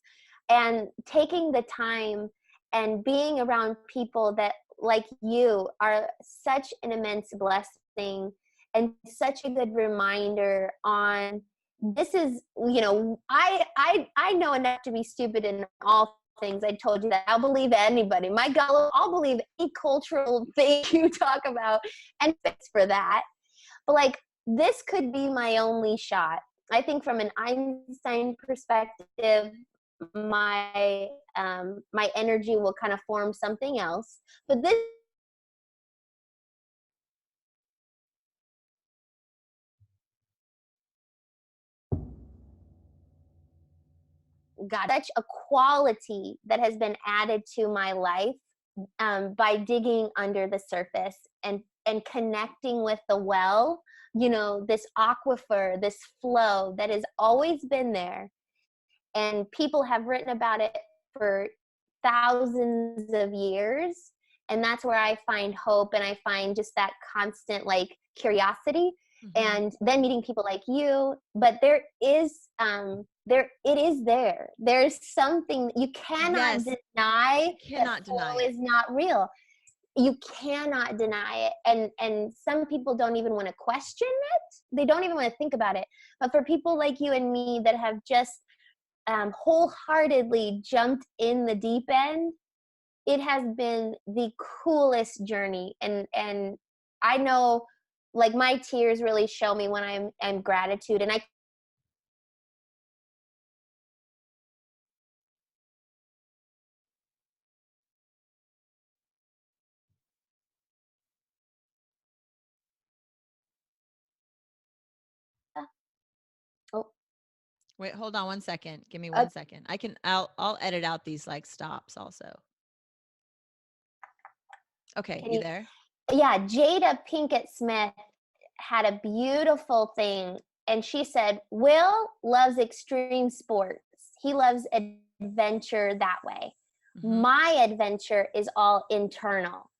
And taking the time and being around people that, like you, are such an immense blessing and such a good reminder on, this is, I know enough to be stupid in all things. I told you that. I'll believe anybody. My God, I'll believe any cultural thing you talk about, and fix for that. But like, this could be my only shot. I think from an Einstein perspective, my energy will kind of form something else. But this, got such a quality that has been added to my life by digging under the surface and connecting with the well, you know, this aquifer, this flow that has always been there. And people have written about it for thousands of years. And that's where I find hope, and I find just that constant like curiosity. Mm-hmm. And then meeting people like you. But there is it is there. There's something you cannot Yes, deny, that cannot deny flow it. is not real. You cannot deny it. And some people don't even want to question it. They don't even want to think about it. But for people like you and me that have just wholeheartedly jumped in the deep end, it has been the coolest journey. And I know, like, my tears really show me when I'm gratitude. And I oh, Wait, hold on one second. Give me uh, 1 second. I'll edit out these like stops also. Okay, can you you? there? Yeah, Jada Pinkett Smith had a beautiful thing, and she said, Will loves extreme sports. He loves adventure that way. Mm-hmm. My adventure is all internal.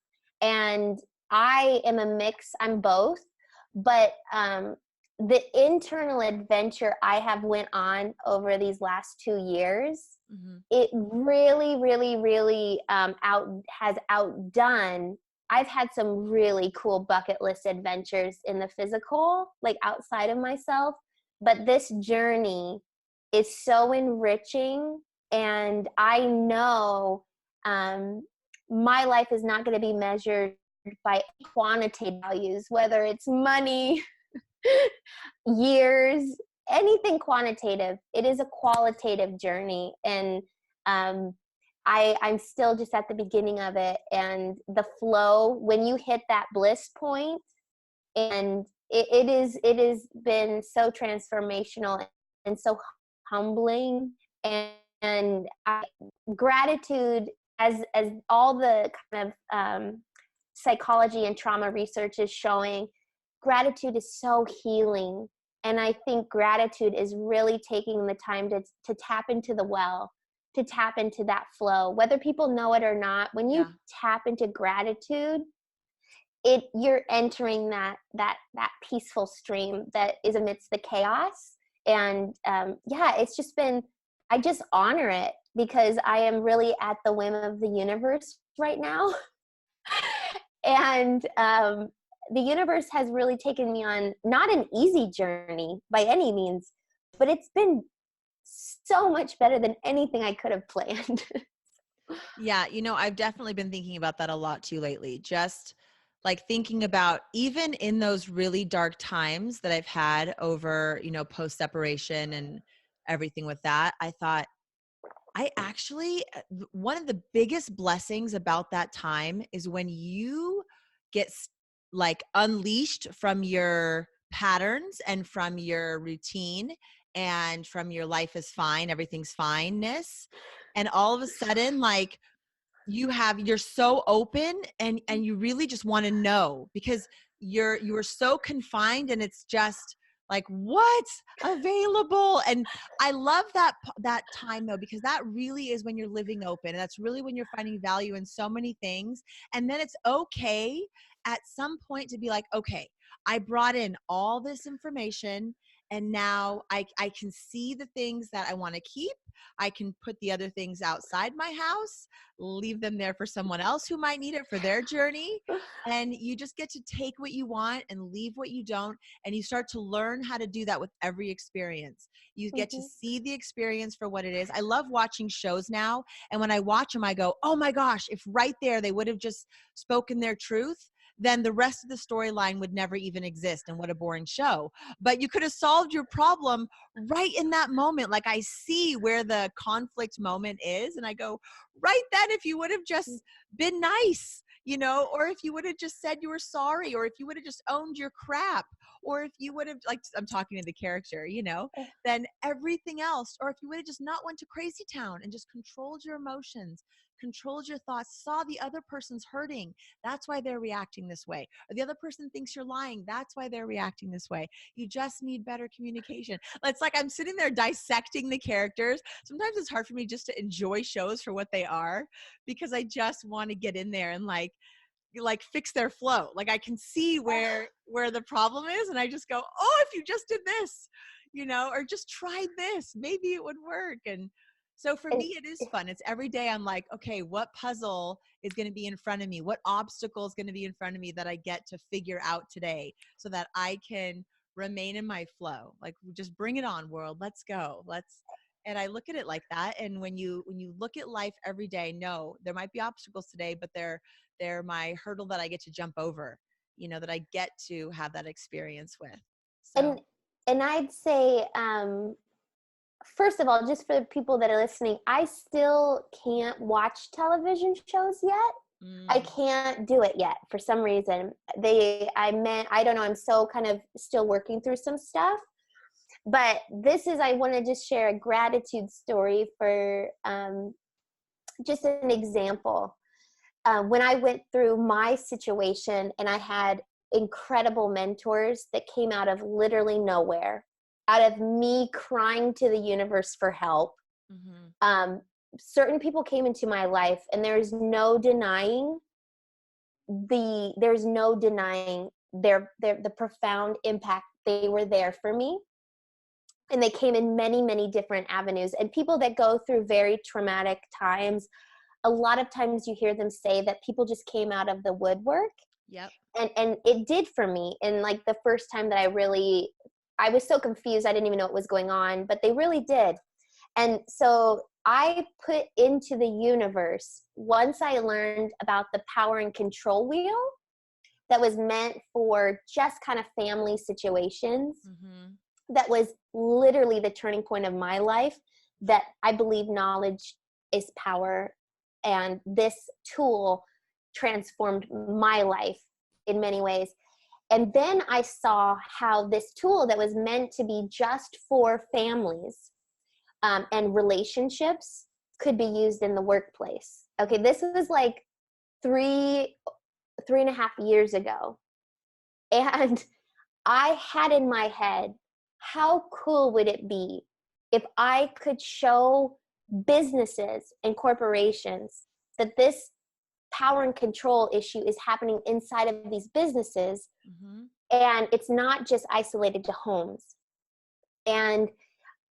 And I am a mix, I'm both, but the internal adventure I have went on over these last 2 years, Mm-hmm. it really, really, really has outdone. I've had some really cool bucket list adventures in the physical, like outside of myself. But this journey is so enriching. And I know my life is not going to be measured by quantitative values, whether it's money, years, anything quantitative. It is a qualitative journey. And um, I'm still just at the beginning of it. And the flow, when you hit that bliss point, and it has been so transformational and so humbling. And gratitude, as all the kind of psychology and trauma research is showing, gratitude is so healing. And I think gratitude is really taking the time to tap into the well, to tap into that flow, whether people know it or not. When you Yeah. tap into gratitude, you're entering that peaceful stream that is amidst the chaos. And yeah, it's just been, I just honor it, because I am really at the whim of the universe right now. And the universe has really taken me on not an easy journey by any means, but it's been so much better than anything I could have planned. Yeah, I've definitely been thinking about that a lot too lately. Just like thinking about even in those really dark times that I've had over, post separation and everything with that, I thought I actually, one of the biggest blessings about that time is when you get like unleashed from your patterns and from your routine and from your life is fine, everything's fineness. And all of a sudden, like you're so open and you really just want to know, because you are so confined and it's just like what's available. And I love that time though, because that really is when you're living open, and that's really when you're finding value in so many things. And then it's okay at some point to be like, okay, I brought in all this information and now I can see the things that I want to keep. I can put the other things outside my house, leave them there for someone else who might need it for their journey. And you just get to take what you want and leave what you don't. And you start to learn how to do that with every experience. You get to Mhm. see the experience for what it is. I love watching shows now. And when I watch them, I go, oh my gosh, if right there they would have just spoken their truth, then the rest of the storyline would never even exist. And what a boring show. But you could have solved your problem right in that moment. Like, I see where the conflict moment is, and I go, right then, if you would have just been nice, or if you would have just said you were sorry, or if you would have just owned your crap, or if you would have, like, I'm talking to the character, then everything else, or if you would have just not went to crazy town and just controlled your emotions, controlled your thoughts, saw the other person's hurting, that's why they're reacting this way, or the other person thinks you're lying, that's why they're reacting this way. You just need better communication. It's like I'm sitting there dissecting the characters. Sometimes it's hard for me just to enjoy shows for what they are, because I just want to get in there and like fix their flow. Like, I can see where the problem is, and I just go, oh, if you just did this, or just tried this, maybe it would work. And so for me, it is fun. It's every day I'm like, okay, what puzzle is going to be in front of me? What obstacle is going to be in front of me that I get to figure out today, so that I can remain in my flow? Like, just bring it on, world. Let's go. And I look at it like that. And when you look at life every day, no, there might be obstacles today, but they're my hurdle that I get to jump over, that I get to have that experience with. So. And I'd say, first of all, just for the people that are listening, I still can't watch television shows yet. I can't do it yet for some reason. I don't know, I'm so kind of still working through some stuff. But I want to just share a gratitude story for just an example. When I went through my situation, and I had incredible mentors that came out of literally nowhere, out of me crying to the universe for help. Mm-hmm. Certain people came into my life, and there's no denying the profound impact. They were there for me. And they came in many, many different avenues. And people that go through very traumatic times, a lot of times you hear them say that people just came out of the woodwork. Yep. And it did for me. And like the first time that I was so confused, I didn't even know what was going on, but they really did. And so I put into the universe, once I learned about the power and control wheel that was meant for just kind of family situations, mm-hmm. that was literally the turning point of my life, that I believe knowledge is power. And this tool transformed my life in many ways. And then I saw how this tool that was meant to be just for families and relationships could be used in the workplace. Okay, this was like 3.5 years ago. And I had in my head, how cool would it be if I could show businesses and corporations that this power and control issue is happening inside of these businesses, mm-hmm. and it's not just isolated to homes. And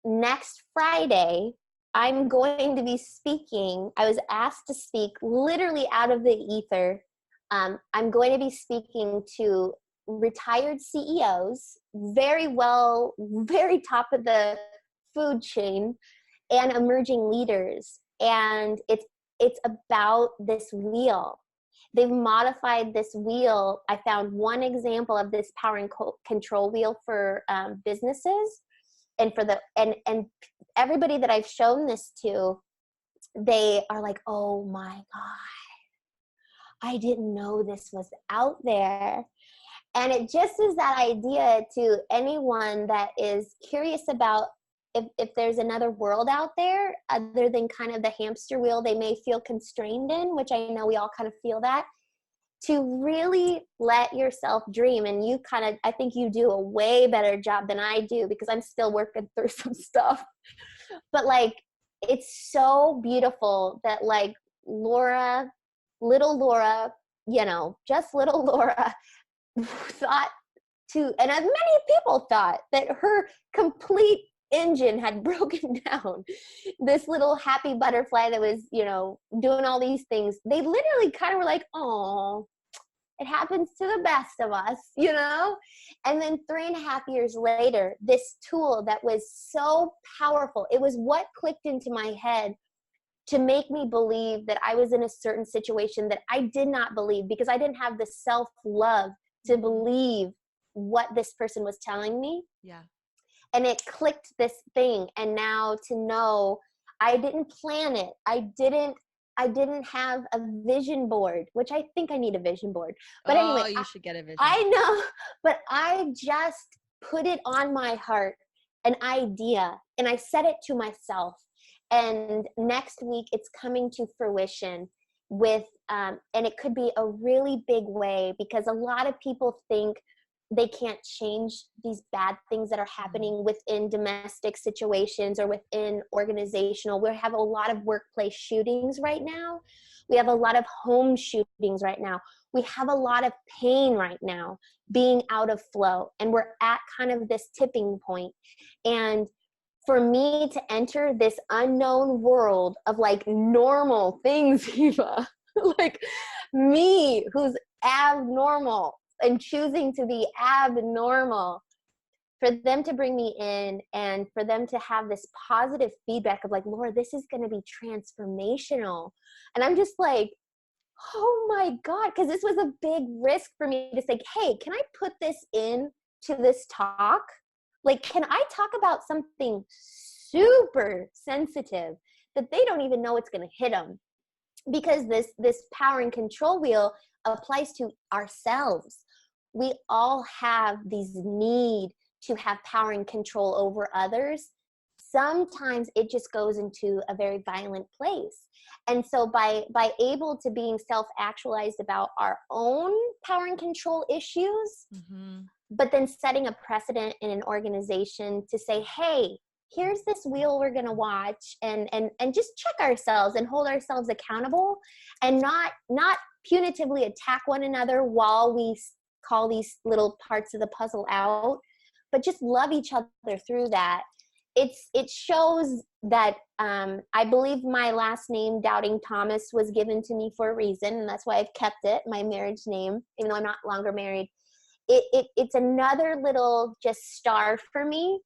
next Friday, I'm going to be speaking. I was asked to speak literally out of the ether. I'm going to be speaking to retired CEOs, very top of the food chain, and emerging leaders. And it's about this wheel. They've modified this wheel. I found one example of this power and control wheel for businesses, and for and everybody that I've shown this to, they are like, oh my God, I didn't know this was out there. And it just is that idea to anyone that is curious about if there's another world out there other than kind of the hamster wheel they may feel constrained in, which I know we all kind of feel that, to really let yourself dream. And you kind of, I think you do a way better job than I do, because I'm still working through some stuff. But like, it's so beautiful that like little Laura, just little Laura thought to, and as many people thought, that her complete engine had broken down. This little happy butterfly that was, doing all these things. They literally kind of were like, oh, it happens to the best of us, And then 3.5 years later, this tool that was so powerful, it was what clicked into my head to make me believe that I was in a certain situation that I did not believe, because I didn't have the self-love to believe what this person was telling me. Yeah. And it clicked this thing. And now to know I didn't plan it. I didn't have a vision board, which I think I need a vision board. But anyway, Oh, you should get a vision. I know, but I just put it on my heart, an idea, and I said it to myself. And next week it's coming to fruition with, and it could be a really big way, because a lot of people think they can't change these bad things that are happening within domestic situations or within organizational. We have a lot of workplace shootings right now. We have a lot of home shootings right now. We have a lot of pain right now being out of flow. And we're at kind of this tipping point. And for me to enter this unknown world of like normal things, Eva, like me who's abnormal and choosing to be abnormal, for them to bring me in and for them to have this positive feedback of like, Laura, this is going to be transformational. And I'm just like, oh my God, because this was a big risk for me to say, hey, can I put this in to this talk? Like, can I talk about something super sensitive that they don't even know it's going to hit them? Because this power and control wheel applies to ourselves. We all have these need to have power and control over others. Sometimes it just goes into a very violent place. And so by able to being self-actualized about our own power and control issues, but then setting a precedent in an organization to say, hey, here's this wheel we're going to watch, and just check ourselves and hold ourselves accountable, and not punitively attack one another while we call these little parts of the puzzle out, but just love each other through that. It shows that I believe my last name, Doubting Thomas, was given to me for a reason, and that's why I've kept it, my marriage name, even though I'm not longer married. It's another little just star for me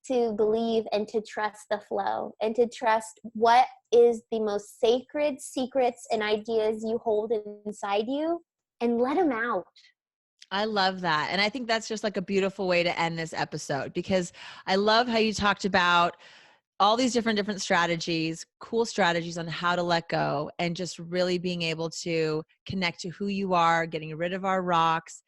to believe and to trust the flow, and to trust what is the most sacred secrets and ideas you hold inside you, and let them out. I love that. And I think that's just like a beautiful way to end this episode, because I love how you talked about all these different strategies, cool strategies on how to let go, and just really being able to connect to who you are, getting rid of our rocks,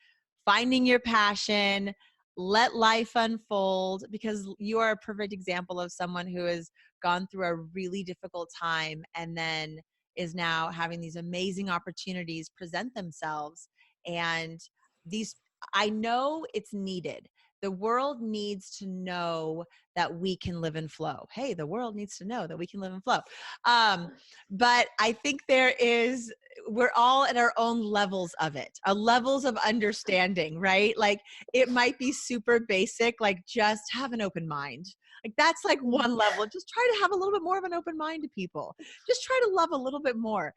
finding your passion, let life unfold, because you are a perfect example of someone who has gone through a really difficult time and then is now having these amazing opportunities present themselves. And I know it's needed. The world needs to know that we can live in flow. Hey, the world needs to know that we can live in flow. But I think we're all at our own levels of it, levels of understanding, right? Like it might be super basic, like just have an open mind. Like that's like one level. Just try to have a little bit more of an open mind to people. Just try to love a little bit more,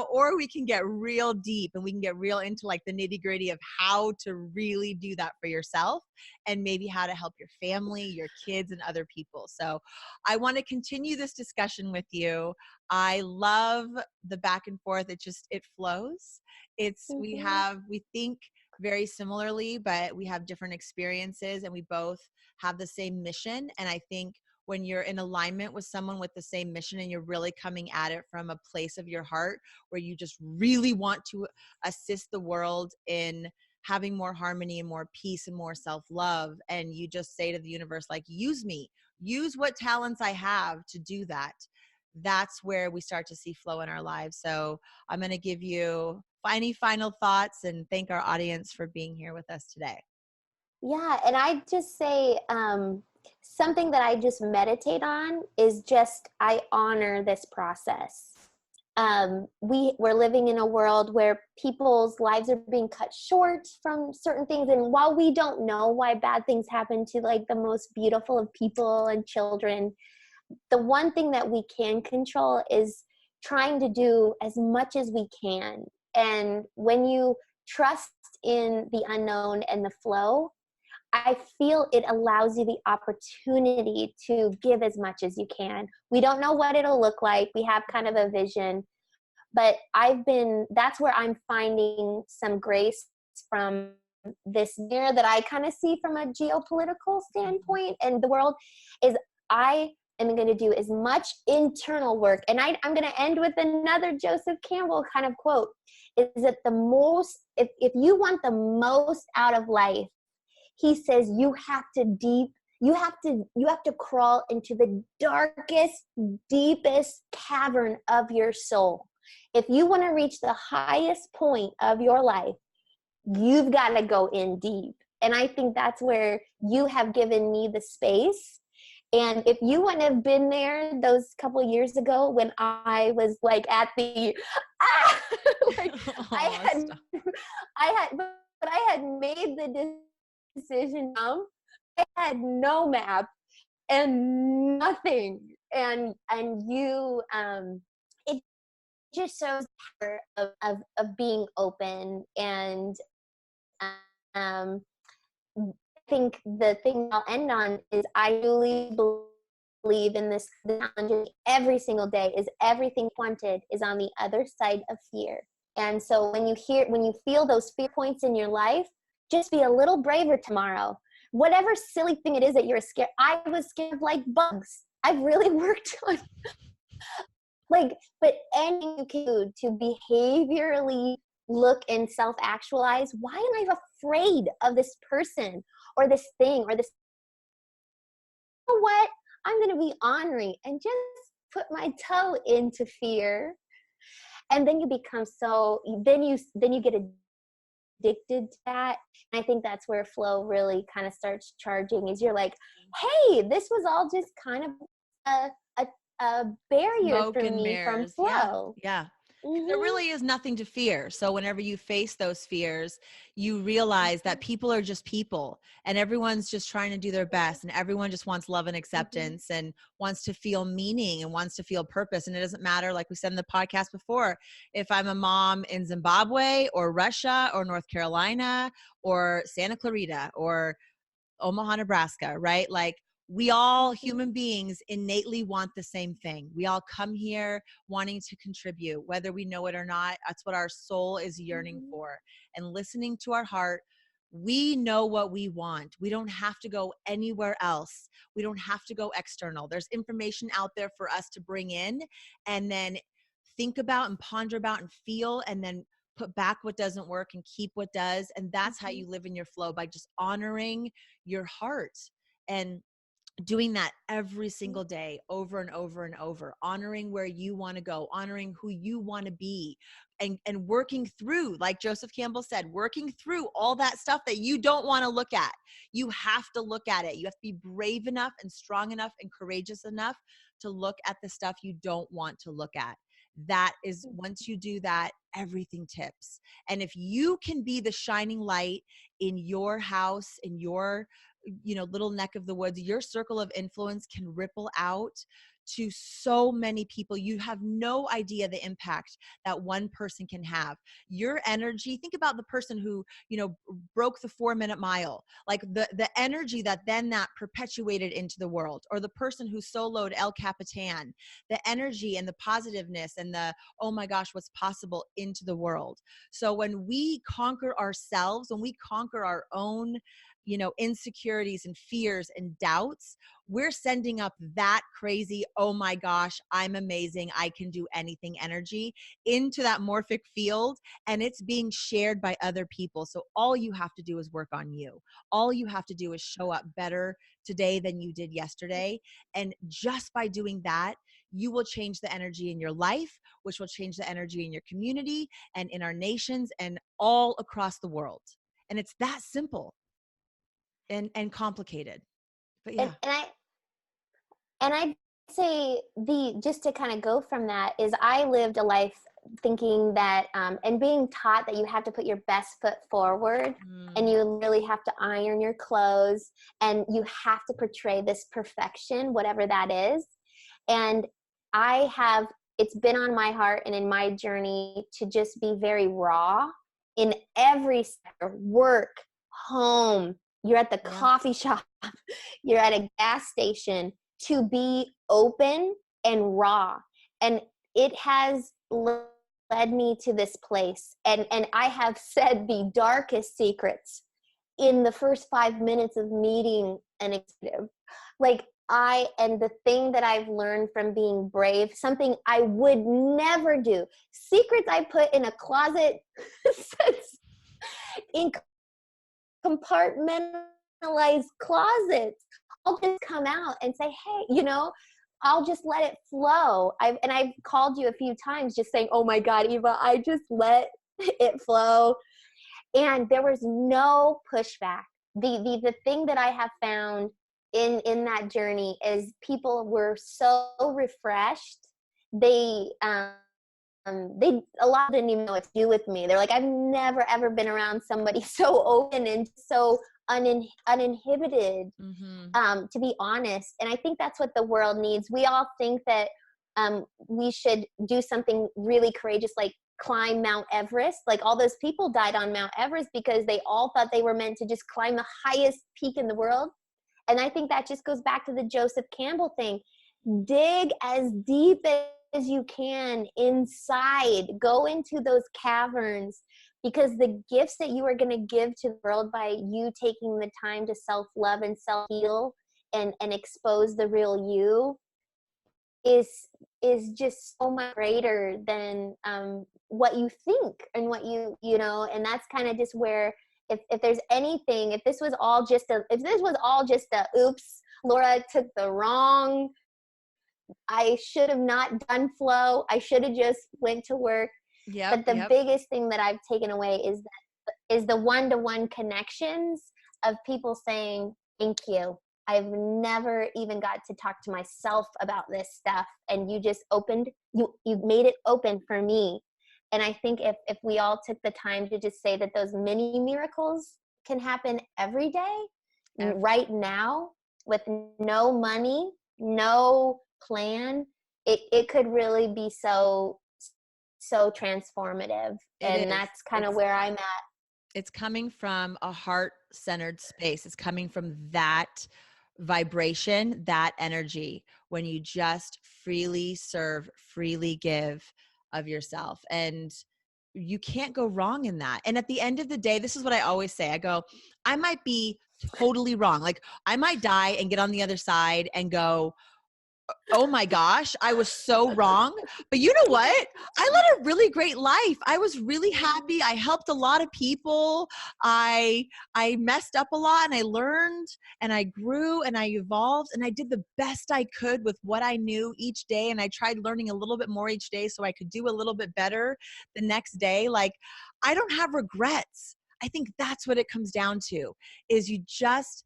or we can get real deep and we can get real into like the nitty gritty of how to really do that for yourself, and maybe how to help your family, your kids, and other people. So I want to continue this discussion with you. I love the back and forth. It flows. We think very similarly, but we have different experiences, and we both have the same mission. And I think when you're in alignment with someone with the same mission, and you're really coming at it from a place of your heart where you just really want to assist the world in having more harmony and more peace and more self-love, and you just say to the universe, like, use me, use what talents I have to do that, that's where we start to see flow in our lives. So I'm going to give you any final thoughts and thank our audience for being here with us today. Yeah, and I just say something that I just meditate on is just I honor this process. We're living in a world where people's lives are being cut short from certain things, and while we don't know why bad things happen to like the most beautiful of people and children, the one thing that we can control is trying to do as much as we can. And when you trust in the unknown and the flow, I feel it allows you the opportunity to give as much as you can. We don't know what it'll look like. We have kind of a vision, but that's where I'm finding some grace from this mirror that I kind of see from a geopolitical standpoint and the world is I am going to do as much internal work. And I'm going to end with another Joseph Campbell kind of quote, is that if you want the most out of life, he says you have to crawl into the darkest, deepest cavern of your soul. If you want to reach the highest point of your life, you've got to go in deep. And I think that's where you have given me the space. And if you wouldn't have been there those couple of years ago when I was like at the, like I had made the decision. I had no map and nothing. And you, it just shows the power of being open. And I think the thing I'll end on is I really believe in this challenge every single day is everything wanted is on the other side of fear. And so when you feel those fear points in your life, just be a little braver tomorrow. Whatever silly thing it is that you're scared. I was scared of like bugs. I've really worked on but anything you can do to behaviorally look and self-actualize. Why am I afraid of this person or this thing or this? You know what? I'm going to be honoring and just put my toe into fear. And then you become then you get addicted to that. And I think that's where flow really kind of starts charging is you're like, hey, this was all just kind of a barrier Smoke for and me mirrors. from flow. Yeah. Mm-hmm. There really is nothing to fear. So whenever you face those fears, you realize that people are just people and everyone's just trying to do their best and everyone just wants love and acceptance and wants to feel meaning and wants to feel purpose. And it doesn't matter, like we said in the podcast before, if I'm a mom in Zimbabwe or Russia or North Carolina or Santa Clarita or Omaha, Nebraska, right? Like we all human beings innately want the same thing. We all come here wanting to contribute, whether we know it or not. That's what our soul is yearning for. And listening to our heart, we know what we want. We don't have to go anywhere else. We don't have to go external. There's information out there for us to bring in and then think about and ponder about and feel and then put back what doesn't work and keep what does. And that's how you live in your flow, by just honoring your heart and doing that every single day over and over and over, honoring where you want to go, honoring who you want to be, and working through, like Joseph Campbell said, working through all that stuff that you don't want to look at. You have to look at it. You have to be brave enough and strong enough and courageous enough to look at the stuff you don't want to look at. That is, once you do that, everything tips. And if you can be the shining light in your house, in your little neck of the woods, your circle of influence can ripple out to so many people. You have no idea the impact that one person can have. Your energy, think about the person who, broke the 4-minute mile, like the energy that perpetuated into the world, or the person who soloed El Capitan, the energy and the positiveness and the, oh my gosh, what's possible into the world. So when we conquer ourselves, when we conquer our own insecurities and fears and doubts, we're sending up that crazy, oh my gosh, I'm amazing, I can do anything energy into that morphic field, and it's being shared by other people. So all you have to do is work on you. All you have to do is show up better today than you did yesterday. And just by doing that, you will change the energy in your life, which will change the energy in your community and in our nations and all across the world. And it's that simple and complicated, but yeah. And I'd say just to kind of go from that is I lived a life thinking that and being taught that you have to put your best foot forward and you really have to iron your clothes and you have to portray this perfection, whatever that is. And it's been on my heart and in my journey to just be very raw in every sector: work, home, you're at the Yeah. coffee shop, you're at a gas station, to be open and raw. And it has led me to this place. And I have said the darkest secrets in the first 5 minutes of meeting an executive. Like, and the thing that I've learned from being brave, something I would never do, secrets I put in a closet since in compartmentalized closets, I'll just come out and say, hey, I'll just let it flow. I've called you a few times just saying, oh my God, Eva, I just let it flow. And there was no pushback. The thing that I have found in that journey is people were so refreshed. They a lot didn't even know what to do with me. They're like, I've never ever been around somebody so open and so uninhibited, to be honest. And I think that's what the world needs. We all think that we should do something really courageous, like climb Mount Everest. Like, all those people died on Mount Everest because they all thought they were meant to just climb the highest peak in the world. And I think that just goes back to the Joseph Campbell thing. Dig as deep as you can inside. Go into those caverns, because the gifts that you are going to give to the world by you taking the time to self-love and self-heal and expose the real you is just so much greater than what you think and what and that's kind of just where, if there's anything, if this was all just a oops, Laura took the wrong, I should have not done flow, I should have just went to work. But the biggest thing that I've taken away is the one-to-one connections of people saying, thank you. I've never even got to talk to myself about this stuff. And you just you made it open for me. And I think if we all took the time to just say that those mini miracles can happen every day, right now, with no money, no plan, it could really be so transformative. And that's kind of where I'm at. It's coming from a heart-centered space. It's coming from that vibration, that energy, when you just freely serve, freely give of yourself. And you can't go wrong in that. And at the end of the day, this is what I always say. I go, I might be totally wrong. Like, I might die and get on the other side and go, oh my gosh, I was so wrong. But you know what? I led a really great life. I was really happy. I helped a lot of people. I messed up a lot, and I learned and I grew and I evolved, and I did the best I could with what I knew each day. And I tried learning a little bit more each day so I could do a little bit better the next day. Like, I don't have regrets. I think that's what it comes down to, is you just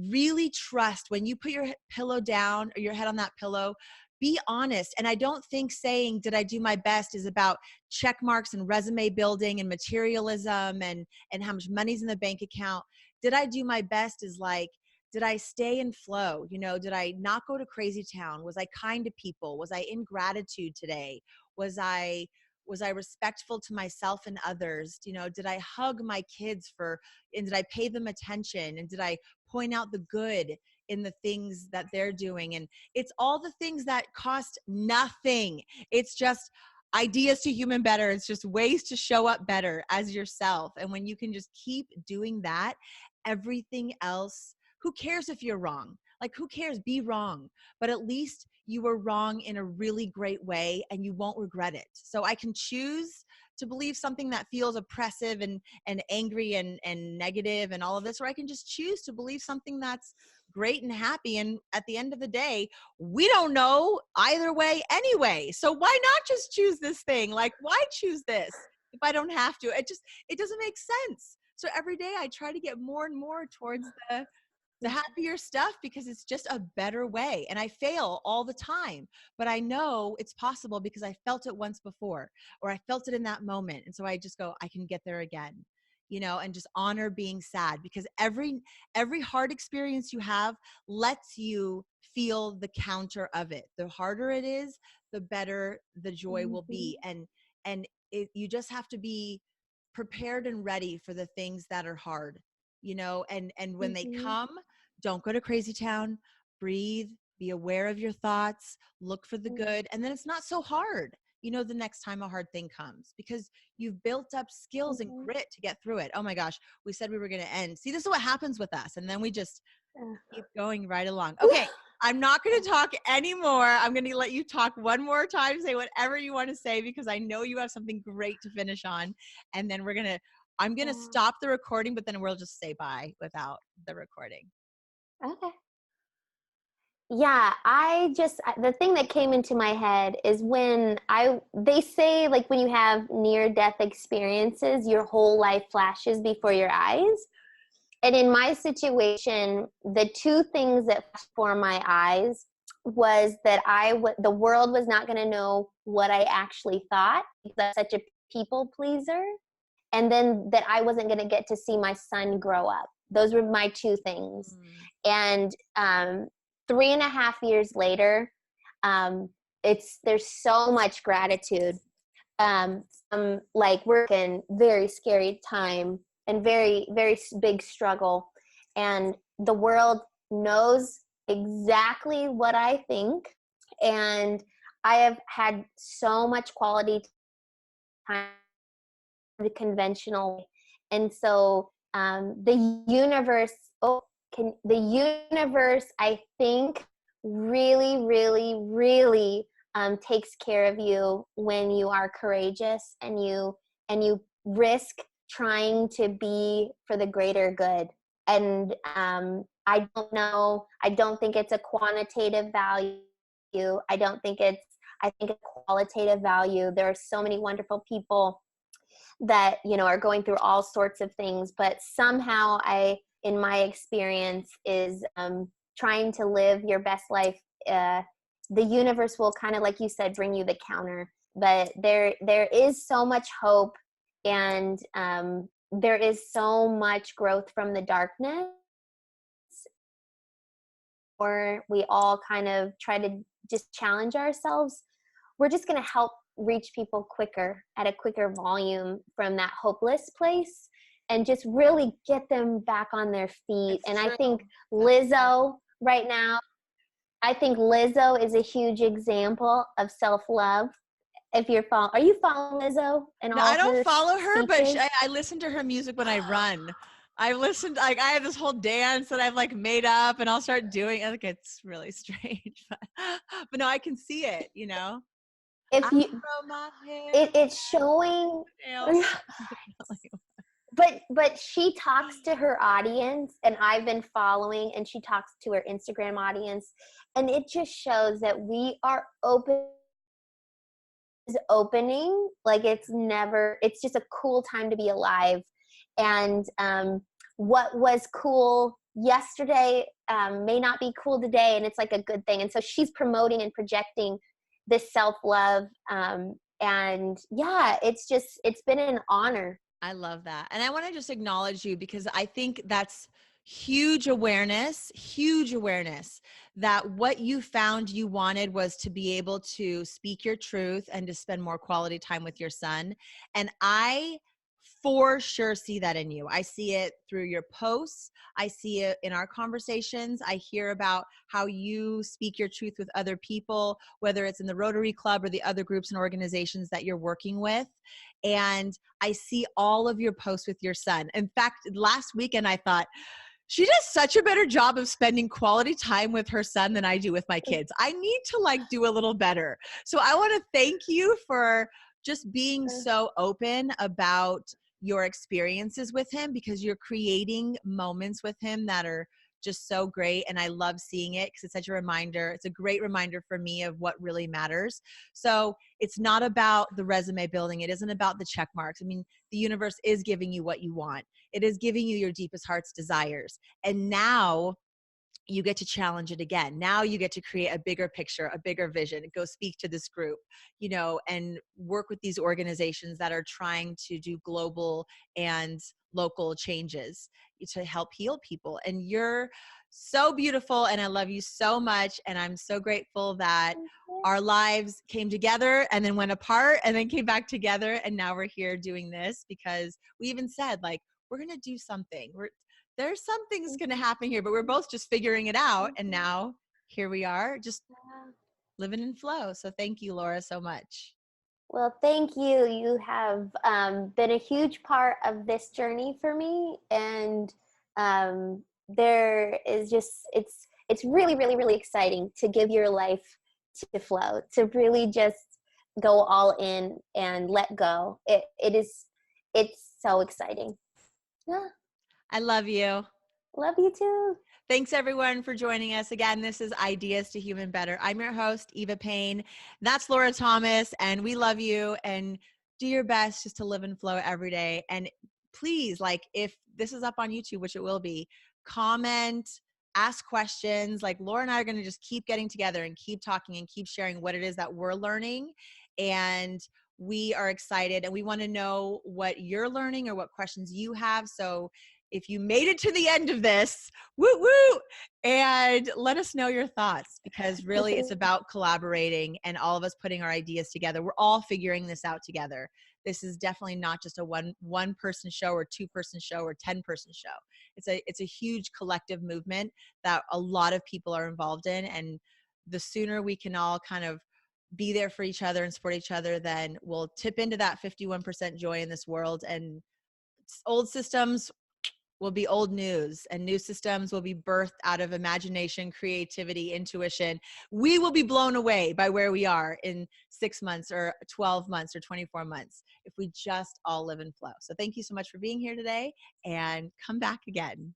really trust when you put your pillow down or your head on that pillow, be honest. And I don't think saying, did I do my best, is about check marks and resume building and materialism and how much money's in the bank account. Did I do my best is like, did I stay in flow? Did I not go to crazy town? Was I kind to people? Was I in gratitude today? Was I respectful to myself and others? Did I hug my kids and did I pay them attention? And did I point out the good in the things that they're doing? And it's all the things that cost nothing. It's just ideas to human better. It's just ways to show up better as yourself. And when you can just keep doing that, everything else, who cares if you're wrong? Like, who cares? Be wrong. But at least you were wrong in a really great way and you won't regret it. So I can choose to believe something that feels oppressive and angry and negative and all of this, or I can just choose to believe something that's great and happy. And at the end of the day, we don't know either way anyway. So why not just choose this thing? Like, why choose this if I don't have to? It doesn't make sense. So every day I try to get more and more towards the happier stuff, because it's just a better way. And I fail all the time, but I know it's possible because I felt it once before, or I felt it in that moment. And so I just go, I can get there again, and just honor being sad, because every hard experience you have lets you feel the counter of it. The harder it is, the better the joy will be. And you just have to be prepared and ready for the things that are hard. and when they Mhm. come, don't go to crazy town, breathe, be aware of your thoughts, look for the good, and then it's not so hard. The next time a hard thing comes because you've built up skills and Mhm. grit to get through it. Oh my gosh, we said we were going to end. See, this is what happens with us. And then we just keep going right along. Okay, I'm not going to talk anymore. I'm going to let you talk one more time, say whatever you want to say, because I know you have something great to finish on. And then I'm going to Yeah. stop the recording, but then we'll just say bye without the recording. Okay. Yeah, the thing that came into my head is they say like when you have near death experiences, your whole life flashes before your eyes. And in my situation, the two things that flashed before my eyes was that the world was not going to know what I actually thought because I'm such a people pleaser, and then that I wasn't going to get to see my son grow up. Those were my two things. Mm. And 3.5 years later, there's so much gratitude. Like working very scary time and very very big struggle, and the world knows exactly what I think, and I have had so much quality time the conventional way. And so the universe the universe, I think, really really really takes care of you when you are courageous and you risk trying to be for the greater good. And I don't think it's a quantitative value. I think a qualitative value. There are so many wonderful people that are going through all sorts of things, but somehow in my experience is trying to live your best life. The universe will kind of, like you said, bring you the counter, but there is so much hope, and there is so much growth from the darkness, or we all kind of try to just challenge ourselves. We're just going to help reach people quicker at a quicker volume from that hopeless place and just really get them back on their feet. It's And true. I think Lizzo right now, I think Lizzo is a huge example of self-love. Are you following Lizzo and No, all I of don't her follow her, but speeches? I listen to her music when I run. I listened, like, I have this whole dance that I've like made up and I'll start doing it. Like, it's really strange, but no, I can see it. I If you, grow my hair it's showing. nails. But she talks to her audience, and I've been following, and she talks to her Instagram audience, and it just shows that we are opening like it's just a cool time to be alive. And what was cool yesterday may not be cool today, and it's like a good thing. And so she's promoting and projecting this self-love, and yeah, it's been an honor. I love that. And I want to just acknowledge you because I think that's huge awareness that what you found you wanted was to be able to speak your truth and to spend more quality time with your son. And I for sure see that in you. I see it through your posts. I see it in our conversations. I hear about how you speak your truth with other people, whether it's in the Rotary Club or the other groups and organizations that you're working with. And I see all of your posts with your son. In fact, last weekend I thought, she does such a better job of spending quality time with her son than I do with my kids. I need to like do a little better. So I want to thank you for just being so open about your experiences with him, because you're creating moments with him that are just so great. And I love seeing it because it's such a reminder. It's a great reminder for me of what really matters. So it's not about the resume building. It isn't about the check marks. I mean, the universe is giving you what you want. It is giving you your deepest heart's desires. And now you get to challenge it again. Now you get to create a bigger picture, a bigger vision, go speak to this group, and work with these organizations that are trying to do global and local changes to help heal people. And you're so beautiful, and I love you so much. And I'm so grateful that our lives came together and then went apart and then came back together. And now we're here doing this because we even said, like, we're going to do something. there's something's going to happen here, but we're both just figuring it out. And now here we are, just Yeah. living in flow. So thank you, Laura, so much. Well, thank you. You have been a huge part of this journey for me, and there is just it's really, really, really exciting to give your life to flow, to really just go all in and let go. It's so exciting. Yeah, I love you. love you too. Thanks everyone for joining us. Again, this is Ideas to Human Better. I'm your host, Eva Payne. That's Laura Thomas, and we love you, and do your best just to live in flow every day. And please, like, if this is up on YouTube, which it will be, comment, ask questions. Like, Laura and I are going to just keep getting together and keep talking and keep sharing what it is that we're learning. And we are excited, and we want to know what you're learning or what questions you have. So if you made it to the end of this, woo woo, and let us know your thoughts, because really it's about collaborating and all of us putting our ideas together. We're all figuring this out together. This is definitely not just a one person show or 2-person show or 10-person show. It's a huge collective movement that a lot of people are involved in, and the sooner we can all kind of be there for each other and support each other, then we'll tip into that 51% joy in this world, and old systems will be old news, and new systems will be birthed out of imagination, creativity, intuition. We will be blown away by where we are in 6 months or 12 months or 24 months if we just all live in flow. So thank you so much for being here today, and come back again.